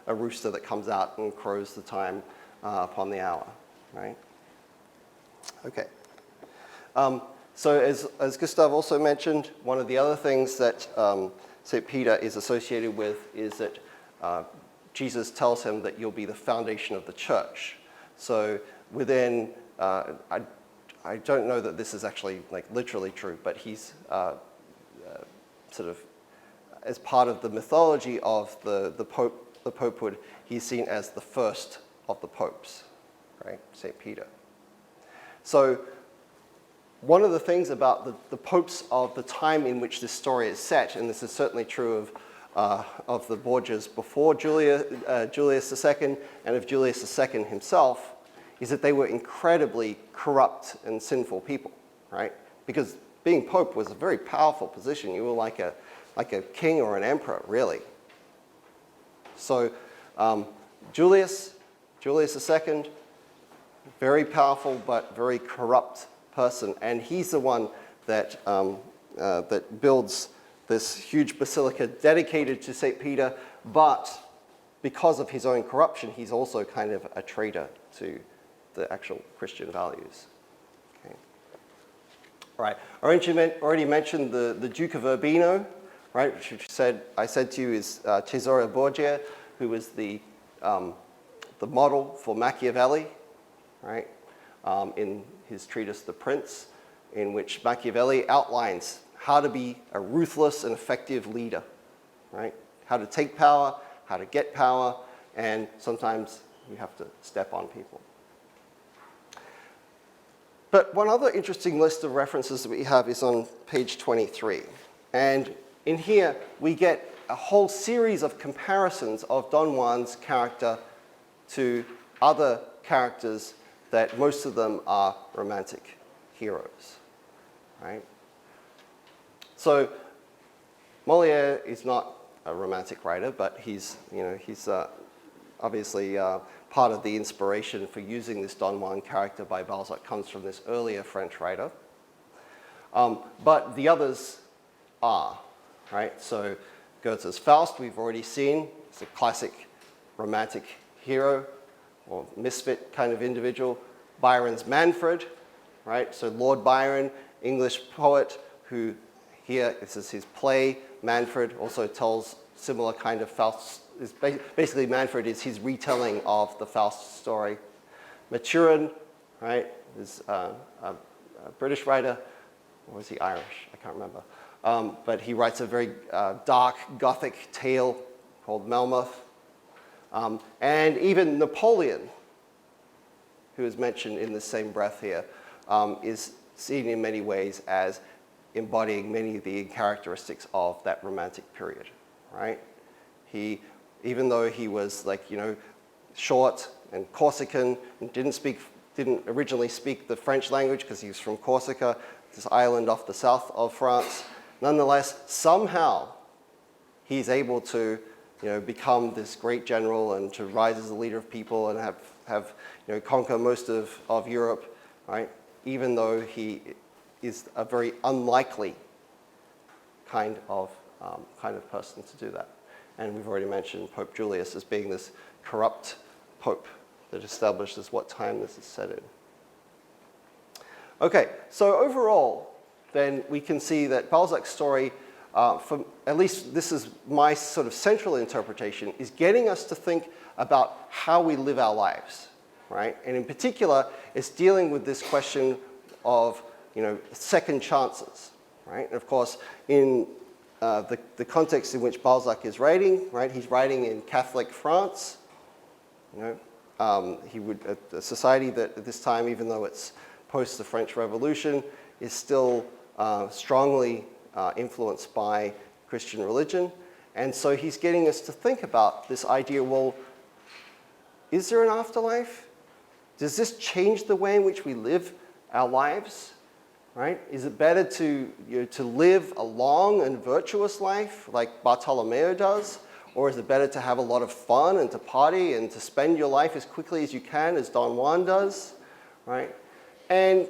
a rooster that comes out and crows the time upon the hour, right? Okay. So as Gustav also mentioned, one of the other things that St. Peter is associated with is that Jesus tells him that you'll be the foundation of the church. So within, I don't know that this is actually like literally true, but he's sort of, as part of the mythology of the popehood, he's seen as the first of the popes, right? St. Peter. So one of the things about the popes of the time in which this story is set, and this is certainly true of the Borgias before Julius II and of Julius II himself, is that they were incredibly corrupt and sinful people, right? Because being pope was a very powerful position. You were like a king or an emperor, really. So Julius II, very powerful but very corrupt person, and he's the one that builds this huge basilica dedicated to St. Peter, but because of his own corruption, he's also kind of a traitor to the actual Christian values. Okay. All right. I already mentioned the Duke of Urbino, right, which I said to you is Cesare Borgia, who was the model for Machiavelli, right, in his treatise The Prince, in which Machiavelli outlines how to be a ruthless and effective leader, right? How to take power, how to get power, and sometimes you have to step on people. But one other interesting list of references that we have is on page 23. And in here, we get a whole series of comparisons of Don Juan's character to other characters that most of them are romantic heroes, right? So Molière is not a romantic writer, but he's obviously part of the inspiration for using this Don Juan character by Balzac comes from this earlier French writer. But the others are, right? So Goethe's Faust, we've already seen. It's a classic romantic hero or misfit kind of individual. Byron's Manfred, right? So Lord Byron, English poet, who here, this is his play. Manfred also tells similar kind of Faust. Basically, Manfred is his retelling of the Faust story. Maturin, right, is a British writer, or was he Irish? I can't remember. But he writes a very dark Gothic tale called Melmoth. And even Napoleon, who is mentioned in the same breath here, is seen in many ways as embodying many of the characteristics of that romantic period, right? Even though he was short and Corsican and didn't originally speak the French language because he was from Corsica, this island off the south of France, nonetheless, somehow he's able to become this great general and to rise as a leader of people and have conquer most of Europe, right? Even though he is a very unlikely kind of person to do that. And we've already mentioned Pope Julius as being this corrupt pope that establishes what time this is set in. Okay, so overall, then we can see that Balzac's story, from at least this is my sort of central interpretation, is getting us to think about how we live our lives, right? And in particular, it's dealing with this question of, second chances, right? And of course, in the context in which Balzac is writing, right? He's writing in Catholic France, a society that at this time, even though it's post the French Revolution, is still strongly influenced by Christian religion. And so he's getting us to think about this idea, well, is there an afterlife? Does this change the way in which we live our lives? Right? Is it better to live a long and virtuous life like Bartolomeo does? Or is it better to have a lot of fun and to party and to spend your life as quickly as you can, as Don Juan does? Right? And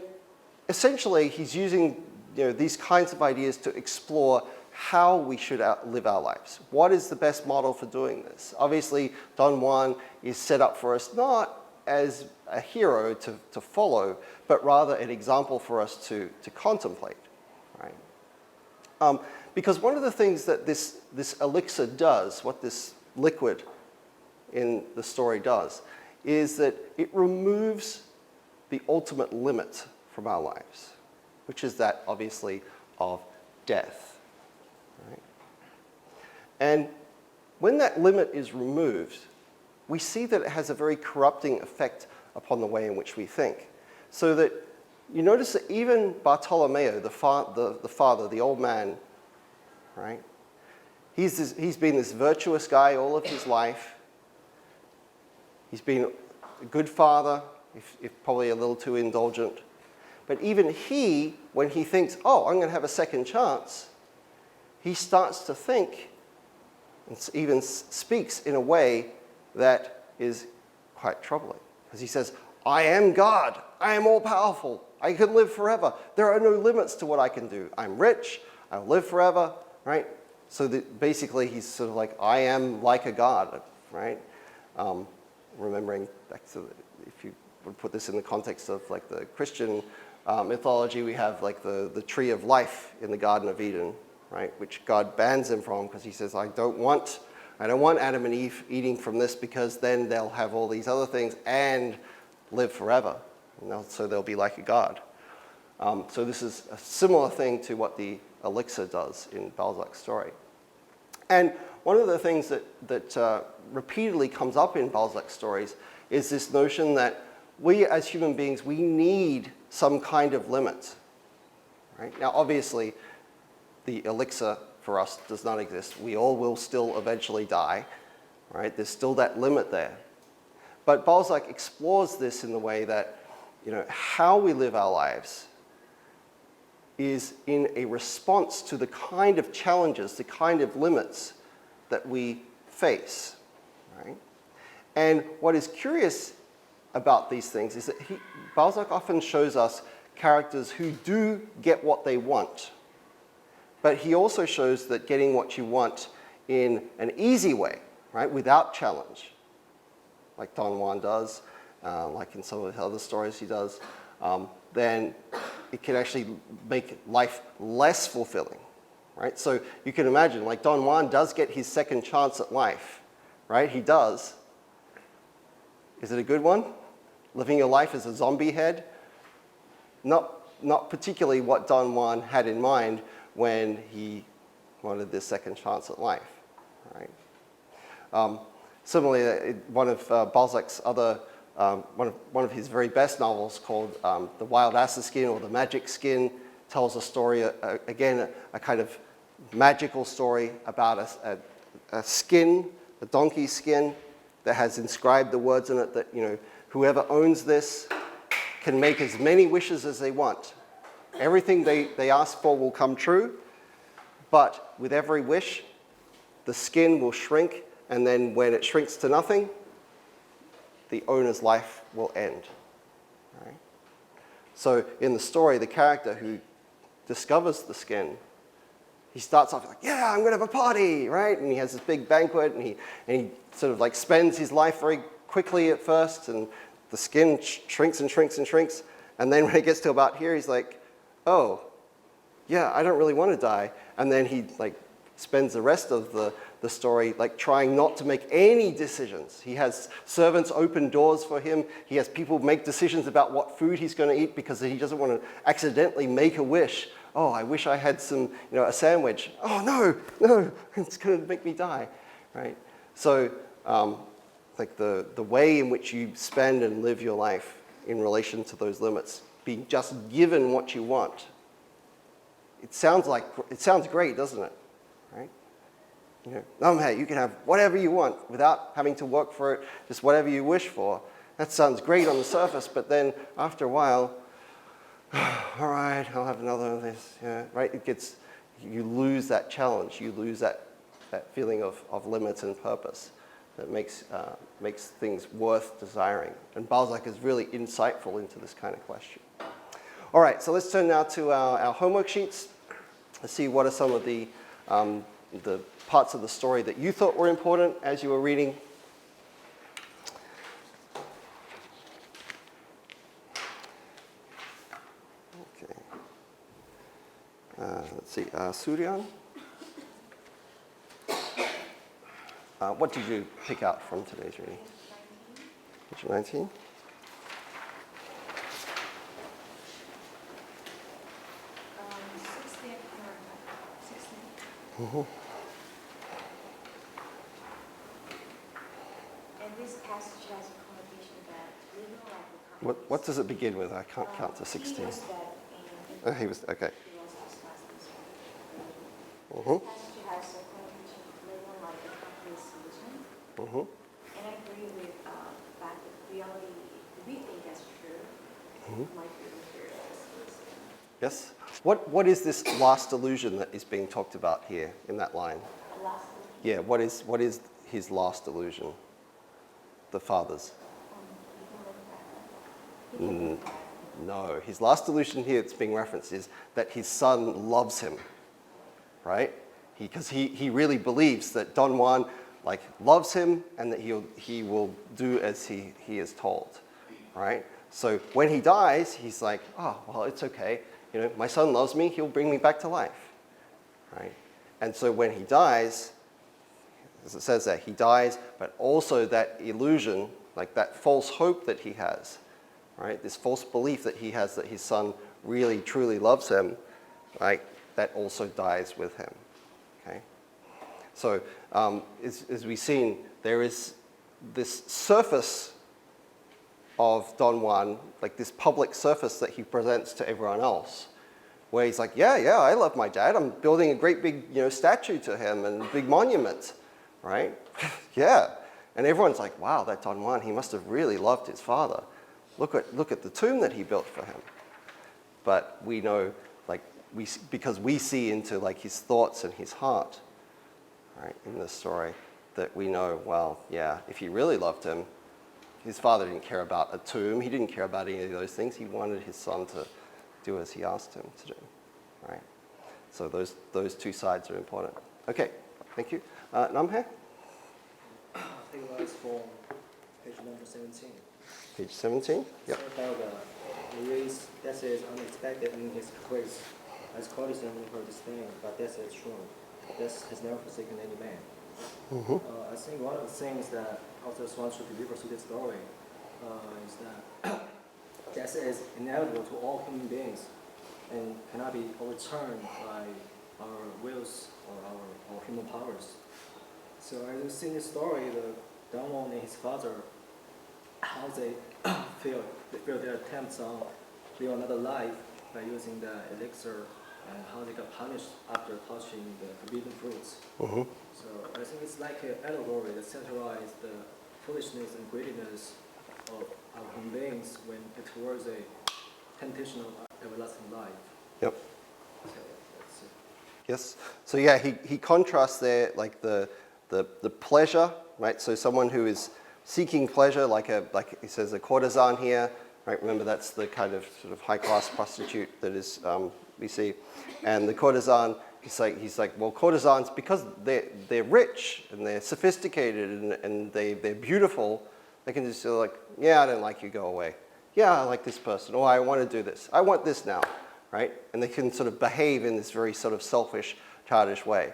essentially, he's using these kinds of ideas to explore how we should live our lives. What is the best model for doing this? Obviously, Don Juan is set up for us not as a hero to follow, but rather an example for us to contemplate, right? Because one of the things that this elixir does, what this liquid in the story does, is that it removes the ultimate limit from our lives, which is that, obviously, of death, right? And when that limit is removed, we see that it has a very corrupting effect upon the way in which we think. So that you notice that even Bartolomeo, the father, the old man, right? He's been this virtuous guy all of his life. He's been a good father, if probably a little too indulgent. But even he, when he thinks, oh, I'm going to have a second chance, he starts to think and even speaks in a way that is quite troubling. Because he says, I am God. I am all-powerful. I can live forever. There are no limits to what I can do. I'm rich. I'll live forever, right? So that basically he's sort of like, I am like a god, right? Remembering back to, if you would put this in the context of like the Christian mythology, we have like the tree of life in the Garden of Eden, right? Which God bans him from because he says, I don't want Adam and Eve eating from this because then they'll have all these other things and live forever. So they'll be like a god. So this is a similar thing to what the elixir does in Balzac's story. And one of the things that repeatedly comes up in Balzac's stories is this notion that we as human beings, we need some kind of limit. Right? Now, obviously, the elixir for us does not exist. We all will still eventually die. Right? There's still that limit there. But Balzac explores this in the way that how we live our lives is in a response to the kind of challenges, the kind of limits that we face. Right? And what is curious about these things is that Balzac often shows us characters who do get what they want. But he also shows that getting what you want in an easy way, right, without challenge, like Don Juan does, like in some of the other stories he does, then it can actually make life less fulfilling, right? So you can imagine, like Don Juan does get his second chance at life, right? He does. Is it a good one? Living your life as a zombie head? Not particularly what Don Juan had in mind when he wanted this second chance at life, right? Similarly, one of Balzac's other, one of his very best novels called The Wild Ass's Skin or The Magic Skin tells a story, again, a kind of magical story about a skin, a donkey's skin that has inscribed the words in it that, whoever owns this can make as many wishes as they want. Everything they ask for will come true, but with every wish, the skin will shrink, and then when it shrinks to nothing, the owner's life will end. Right? So in the story, the character who discovers the skin, he starts off like, yeah, I'm going to have a party, right? And he has this big banquet, and he sort of like spends his life very quickly at first, and the skin shrinks and shrinks and shrinks, And then when it gets to about here, he's like, oh, yeah, I don't really want to die. And then he like spends the rest of the story like trying not to make any decisions. He has servants open doors for him. He has people make decisions about what food he's going to eat because he doesn't want to accidentally make a wish. Oh, I wish I had some, a sandwich. Oh, no, it's going to make me die, right? So like the way in which you spend and live your life in relation to those limits, being just given what you want. It sounds great, doesn't it? Right? Hey, you can have whatever you want without having to work for it, just whatever you wish for. That sounds great on the surface, but then after a while, all right, I'll have another of this, right? You lose that challenge, you lose that feeling of limit and purpose that makes things worth desiring. And Balzac is really insightful into this kind of question. All right, so let's turn now to our homework sheets. Let's see what are some of the parts of the story that you thought were important as you were reading. Okay. Let's see, Suryan. What did you pick out from today's reading? Page 19. Mm-hmm. And this passage has a connotation that we know like the What does it begin with? I can't count to 16. He was dead Oh, he was, okay. He was discussed in this Mm-hmm. This passage has a connotation of living like a complete solution. Mm-hmm. And I agree with the fact that reality, we think that's true, might be inferior to solution. Yes? What is this last illusion that is being talked about here in that line? Last Yeah, what is his last illusion? The father's? No, his last illusion here that's being referenced is that his son loves him, right? Because he really believes that Don Juan loves him and that he will do as he is told, right? So when he dies, he's like, oh, well, it's okay. My son loves me, he'll bring me back to life, right? And so when he dies, as it says there, he dies, but also that illusion, like that false hope that he has, right? This false belief that he has that his son really, truly loves him, right? That also dies with him, okay? So as we've seen, there is this surface of Don Juan, like this public surface that he presents to everyone else, where he's like, yeah, I love my dad. I'm building a great big, statue to him and a big monument, right? Yeah. And everyone's like, wow, that Don Juan, he must have really loved his father. Look at the tomb that he built for him. But we know, because we see into his thoughts and his heart, right, in this story, that we know, well, yeah, if he really loved him, his father didn't care about a tomb. He didn't care about any of those things. He wanted his son to do as he asked him to do, right? So those two sides are important. Okay, thank you. Namhae? I think that's for page number 17. Page 17? Yep. So about the race that is unexpected in his grace, as courtesan in her disdain, but that is true. Death has never forsaken any man. Mm-hmm. I think one of the things that authors want to deliver through this story is that death is inevitable to all human beings and cannot be overturned by our wills or our human powers. So as you see in the story, the Don Juan and his father, how they feel their attempts on live another life by using the elixir, and how they got punished after touching the forbidden fruits. Mm-hmm. So I think it's like an allegory that satirizes the foolishness and greediness of human beings when towards a temptation of everlasting life. Yep. So that's it. Yes. So yeah, he contrasts there the pleasure, right? So someone who is seeking pleasure, like he says, a courtesan here, right? Remember that's the kind of sort of high class prostitute that is we see, and the courtesan. He's like, well, courtesans, because they're rich and they're sophisticated and they're beautiful, they can just say like, yeah, I don't like you, go away. yeah, I like this person, or I want to do this. I want this now, right? And they can sort of behave in this very sort of selfish, childish way.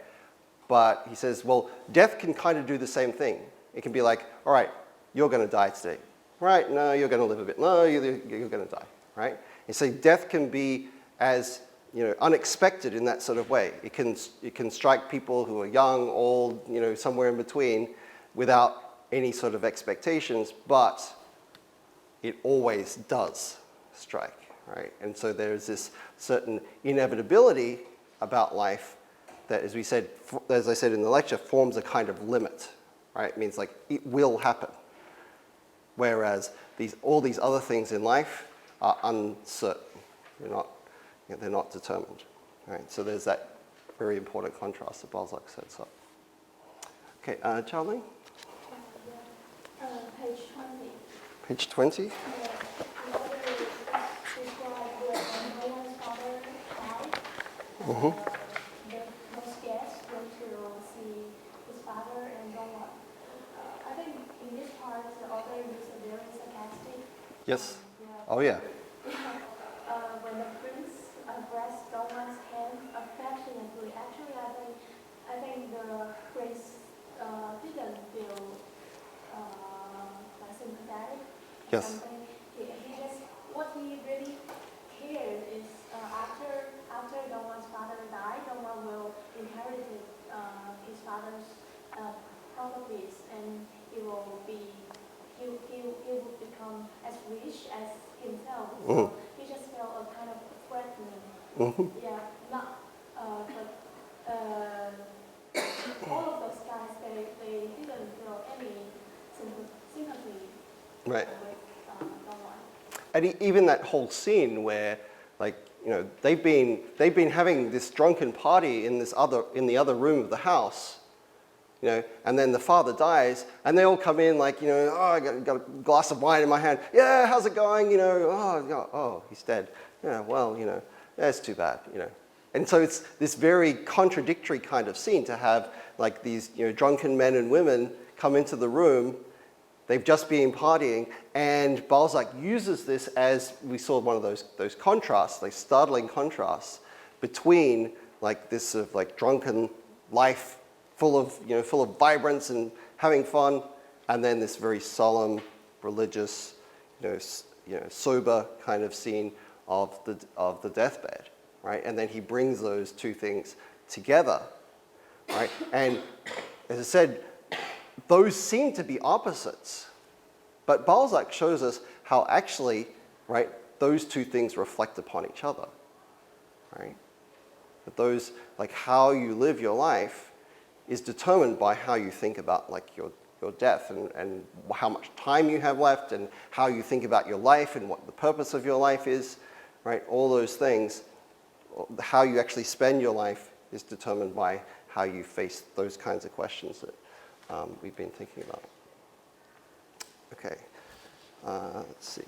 But he says, well, death can kind of do the same thing. It can be like, all right, you're going to die today. Right? No, you're going to live a bit. No, you're going to die. Right? And so death can be as unexpected in that sort of way. It can strike people who are young, old, somewhere in between, without any sort of expectations. But it always does strike. Right? And so there's this certain inevitability about life that, as I said in the lecture, forms a kind of limit. Right? It means like it will happen. Whereas all these other things in life are uncertain. They're not determined. Right? So there's that very important contrast that Balzac sets up. Okay, Charlie? Page 20. Page 20? In order to describe when no one's father died, most guests went to see his father and no one. I think in this part, the author is very sarcastic. Yes. Oh, yeah. When the prince pressed Dongwan's hand affectionately, actually, I think the prince didn't feel sympathetic. Yes. Something. He just what he really cared is after Dongwan's father died, Dongwan will inherit his father's properties, and he will become as rich as himself. So he just felt a kind of threatening. Yeah, not but all of those guys they didn't feel any sympathy Right. with Dongwan. And even that whole scene where, they've been having this drunken party in the other room of the house, and then the father dies, and they all come in like, oh, I got a glass of wine in my hand. Yeah, how's it going? Oh, he's dead. Yeah, well, that's too bad. And so it's this very contradictory kind of scene to have like these drunken men and women come into the room. They've just been partying, and Balzac uses this as we saw one of those contrasts, like startling contrasts between like this sort of like drunken life full of vibrance and having fun, and then this very solemn, religious, sober kind of scene of the deathbed, right? And then he brings those two things together, right? And as I said, those seem to be opposites, but Balzac shows us how actually, right, those two things reflect upon each other, right? That those, like how you live your life is determined by how you think about like your death and how much time you have left and how you think about your life and what the purpose of your life is, right? All those things, how you actually spend your life is determined by how you face those kinds of questions that we've been thinking about. Okay, let's see.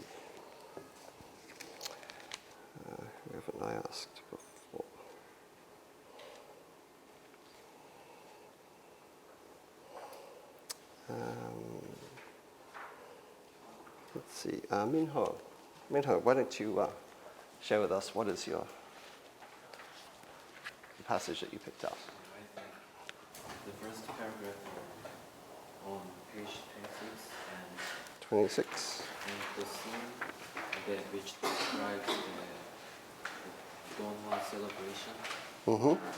Who haven't I asked before? Let's see, Minho, why don't you share with us what is the passage that you picked out? I think the first paragraph on page 26 26. and the scene which describes the Donghua celebration Mm-hmm. are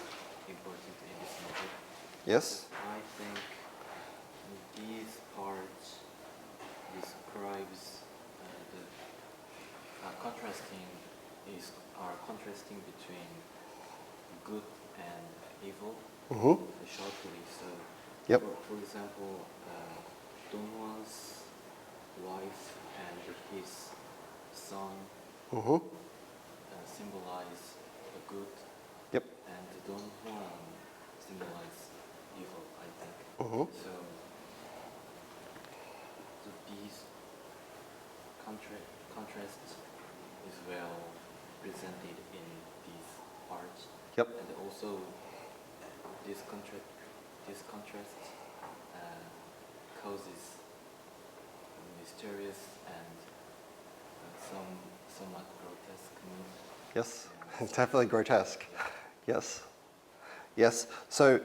important in this novel. Yes? I think these parts describes contrasting between good and evil Mm-hmm. shortly. So, Yep. for example, Dongwan's wife and his son Mm-hmm. symbolize the good, Yep. and Don Juan symbolize evil, I think. Mm-hmm. So these contrasts is well presented in these parts. Yep. And also this contrast causes mysterious and somewhat grotesque mood. Yes, definitely grotesque. Yes, yes. So,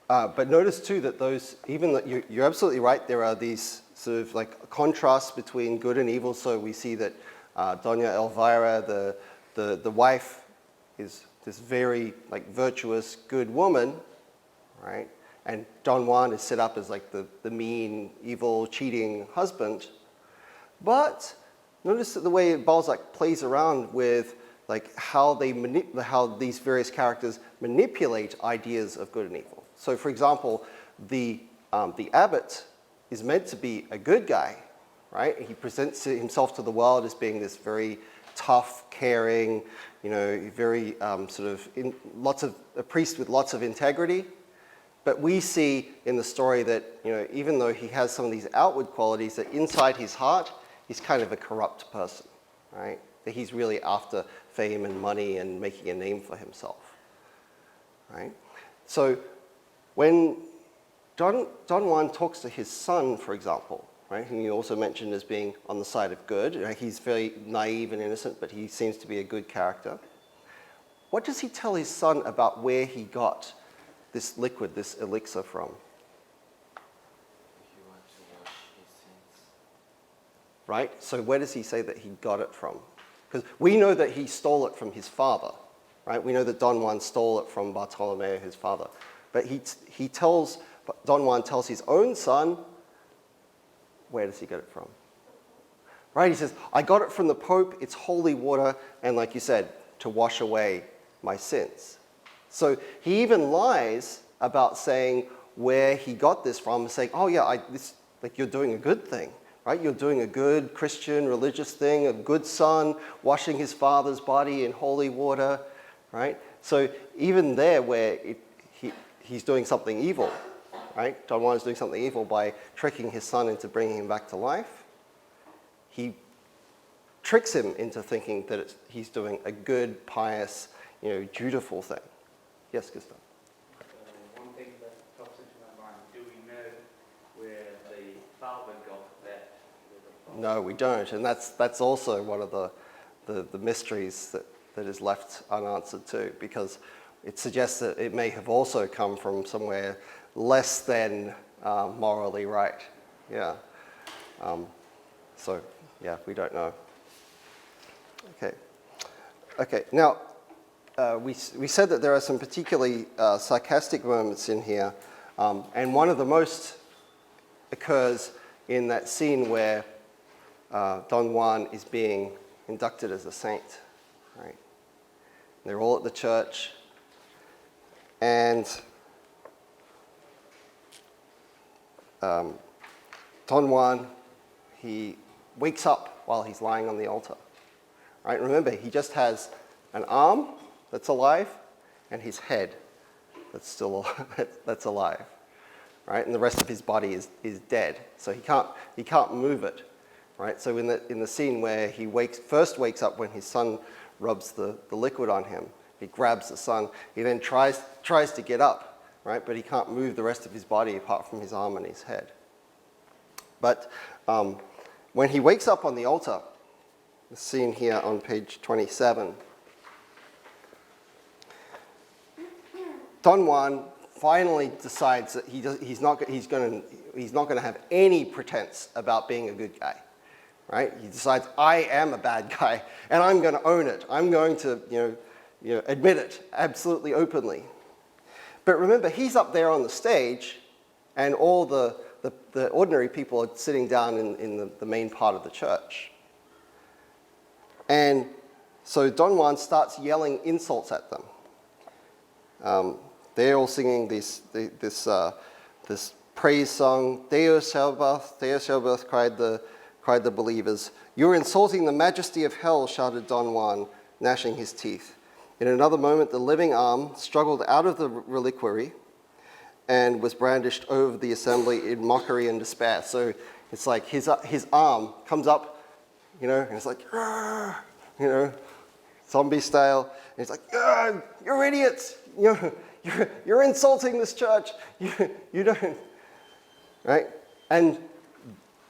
but notice too that those, even that you're absolutely right. There are these sort of like contrasts between good and evil. So we see that Doña Elvira, the wife, is this very like virtuous, good woman, right? And Don Juan is set up as like the mean, evil, cheating husband. But notice that the way Balzac plays around with like how these various characters manipulate ideas of good and evil. So, for example, the abbot is meant to be a good guy, right? He presents himself to the world as being this very tough, caring, very a priest with lots of integrity. But we see in the story that even though he has some of these outward qualities, that inside his heart, he's kind of a corrupt person, right? That he's really after fame and money and making a name for himself, right? So when Don Juan talks to his son, for example, right, whom you also mentioned as being on the side of good, right? He's very naive and innocent, but he seems to be a good character. What does he tell his son about where he got this liquid, this elixir from? If you want to wash his sins. Right? So where does he say that he got it from? Because we know that he stole it from his father, right? We know that Don Juan stole it from Bartolomeo, his father. But Don Juan tells his own son, where does he get it from? Right? He says, I got it from the Pope, it's holy water, and like you said, to wash away my sins. So he even lies about saying where he got this from, saying, oh yeah, you're doing a good thing, right? You're doing a good Christian religious thing, a good son washing his father's body in holy water, right? So even there where he's doing something evil, right? Don Juan is doing something evil by tricking his son into bringing him back to life. He tricks him into thinking that he's doing a good, pious, dutiful thing. Yes, Gustav? One thing that pops into my mind, do we know where the father got that? No, we don't, and that's also one of the mysteries that is left unanswered too, because it suggests that it may have also come from somewhere less than morally right. Yeah. So yeah, we don't know. Okay. Now we said that there are some particularly sarcastic moments in here, and one of the most occurs in that scene where Don Juan is being inducted as a saint, right? They're all at the church, and Don Juan, he wakes up while he's lying on the altar, right? Remember, he just has an arm that's alive and his head that's still that's alive, right? And the rest of his body is dead, so he can't move it, right? So in the scene where he first wakes up when his son rubs the liquid on him, he grabs the son. He then tries to get up, right? But he can't move the rest of his body apart from his arm and his head. But when he wakes up on the altar, the scene here on page 27, Don Juan finally decides that he's not going to have any pretense about being a good guy, right? He decides, I am a bad guy, and I'm going to own it. I'm going to admit it absolutely openly. But remember, he's up there on the stage, and all the ordinary people are sitting down in the main part of the church. And so Don Juan starts yelling insults at them. They're all singing this praise song. Deus Helbath, cried the believers. You're insulting the majesty of hell, shouted Don Juan, gnashing his teeth. In another moment, the living arm struggled out of the reliquary and was brandished over the assembly in mockery and despair. So it's like his arm comes up, and it's like, zombie style. And it's like, you're idiots. You're insulting this church. You don't, right? And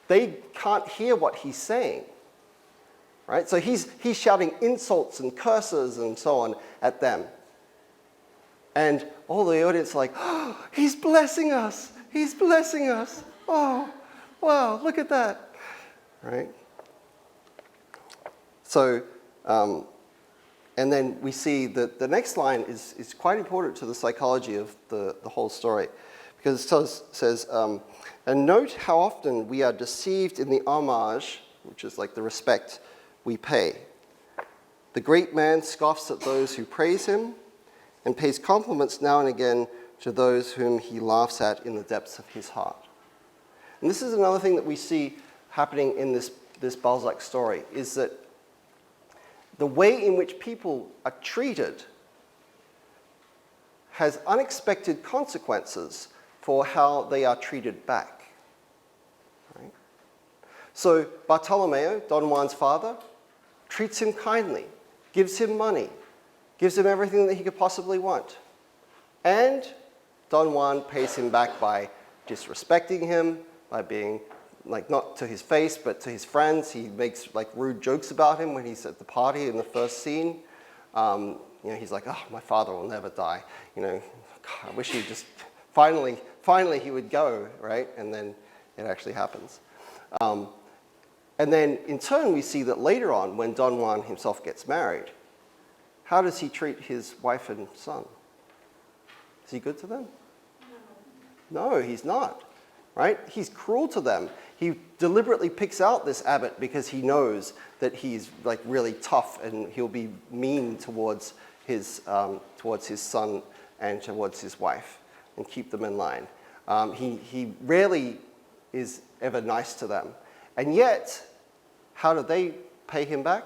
they can't hear what he's saying, right? So he's shouting insults and curses and so on at them. And all the audience are like, oh, he's blessing us. He's blessing us. Oh, wow, look at that, right? So, and then we see that the next line is quite important to the psychology of the whole story, because it says, and note how often we are deceived in the homage, which is like the respect we pay. The great man scoffs at those who praise him and pays compliments now and again to those whom he laughs at in the depths of his heart. And this is another thing that we see happening in this Balzac story, is that the way in which people are treated has unexpected consequences for how they are treated back. Right? So Bartolomeo, Don Juan's father, treats him kindly, gives him money, gives him everything that he could possibly want. And Don Juan pays him back by disrespecting him, by being, like, not to his face, but to his friends. He makes like rude jokes about him when he's at the party in the first scene. He's like, oh, my father will never die. God, I wish he just, finally he would go, right? And then it actually happens. And then in turn, we see that later on, when Don Juan himself gets married, how does he treat his wife and son? Is he good to them? No, he's not, right? He's cruel to them. He deliberately picks out this abbot because he knows that he's like really tough and he'll be mean towards his son and towards his wife and keep them in line. He rarely is ever nice to them. And yet, how do they pay him back?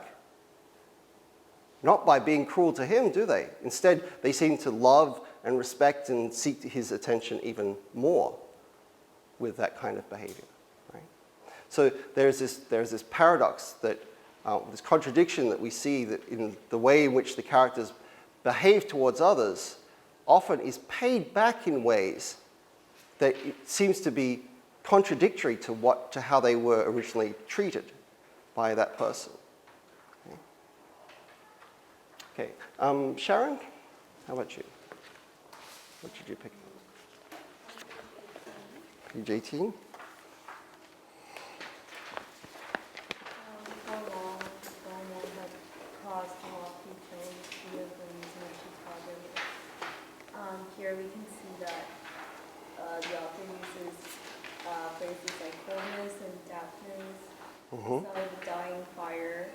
Not by being cruel to him, do they? Instead, they seem to love and respect and seek his attention even more with that kind of behavior. Right? So there's this paradox, that this contradiction that we see, that in the way in which the characters behave towards others often is paid back in ways that it seems to be contradictory to how they were originally treated by that person. Okay, Sharon, how about you? What did you pick? Page 18. How long Roman had caused the lofty praise via the reason of Chicago. Here we can see that the author uses phrases like coldness and dampness, Mm-hmm. the dying fire,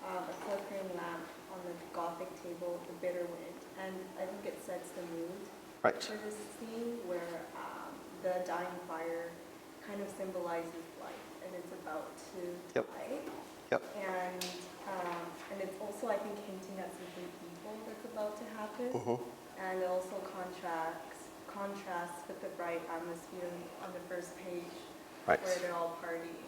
a flickering lamp on the Gothic table, the bitter wind, and I think it sets the mood Right. for this scene where the dying fire kind of symbolizes life, and it's about to Yep. die. Yep. And it's also, I think, hinting at something evil that's about to happen, Mm-hmm. and it also contrasts with the bright atmosphere on the first page, Right. where they're all partying.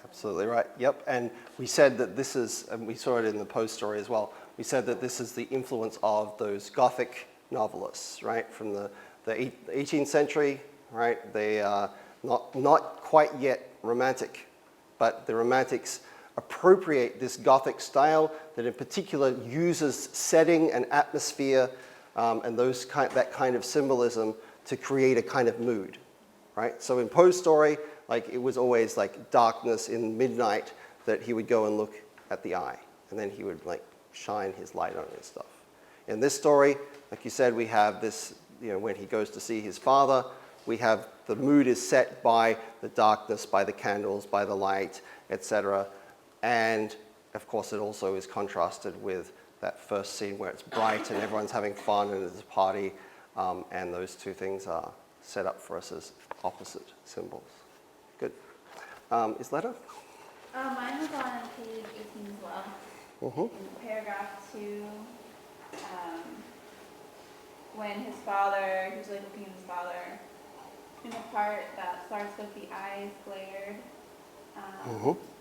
Absolutely right. Yep. And we said that this is, and we saw it in the Poe story as well, we said that this is the influence of those Gothic novelists, right, from the 18th century, right? They are not quite yet romantic, but the Romantics appropriate this Gothic style that in particular uses setting and atmosphere and that kind of symbolism to create a kind of mood, right? So in Poe's story, like, it was always like darkness in midnight that he would go and look at the eye, and then he would like shine his light on it and stuff. In this story, like you said, we have this, when he goes to see his father, we have the mood is set by the darkness, by the candles, by the light, etc. And of course, it also is contrasted with that first scene where it's bright and everyone's having fun and there's a party, and those two things are set up for us as opposite symbols. Good. Isleta? Mine was on page 18 as well. Mm-hmm. In paragraph 2, when his father, he was like looking at his father, in the part that starts with the eyes glared.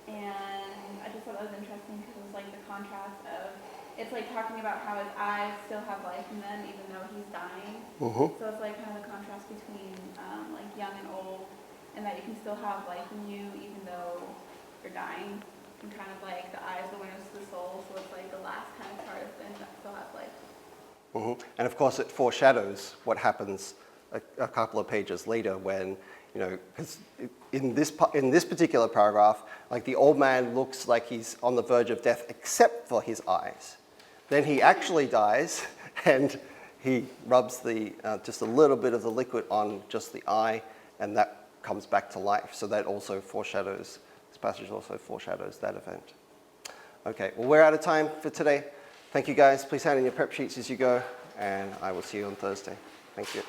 And I just thought that was interesting because it was like the contrast of, it's like talking about how his eyes still have life in them even though he's dying. Mm-hmm. So it's like kind of the contrast between like young and old, and that you can still have life in you even though you're dying. and kind of like the eye is the windows to the soul, so it's like the last kind of part of things that still have life. And of course, it foreshadows what happens a couple of pages later when, you know, because in this particular paragraph, like the old man looks like he's on the verge of death except for his eyes. Then he actually dies, and he rubs just a little bit of the liquid on just the eye, and that comes back to life. So that also foreshadows, this passage also foreshadows that event. Okay, well, we're out of time for today. Thank you, guys. Please hand in your prep sheets as you go, and I will see you on Thursday. Thank you.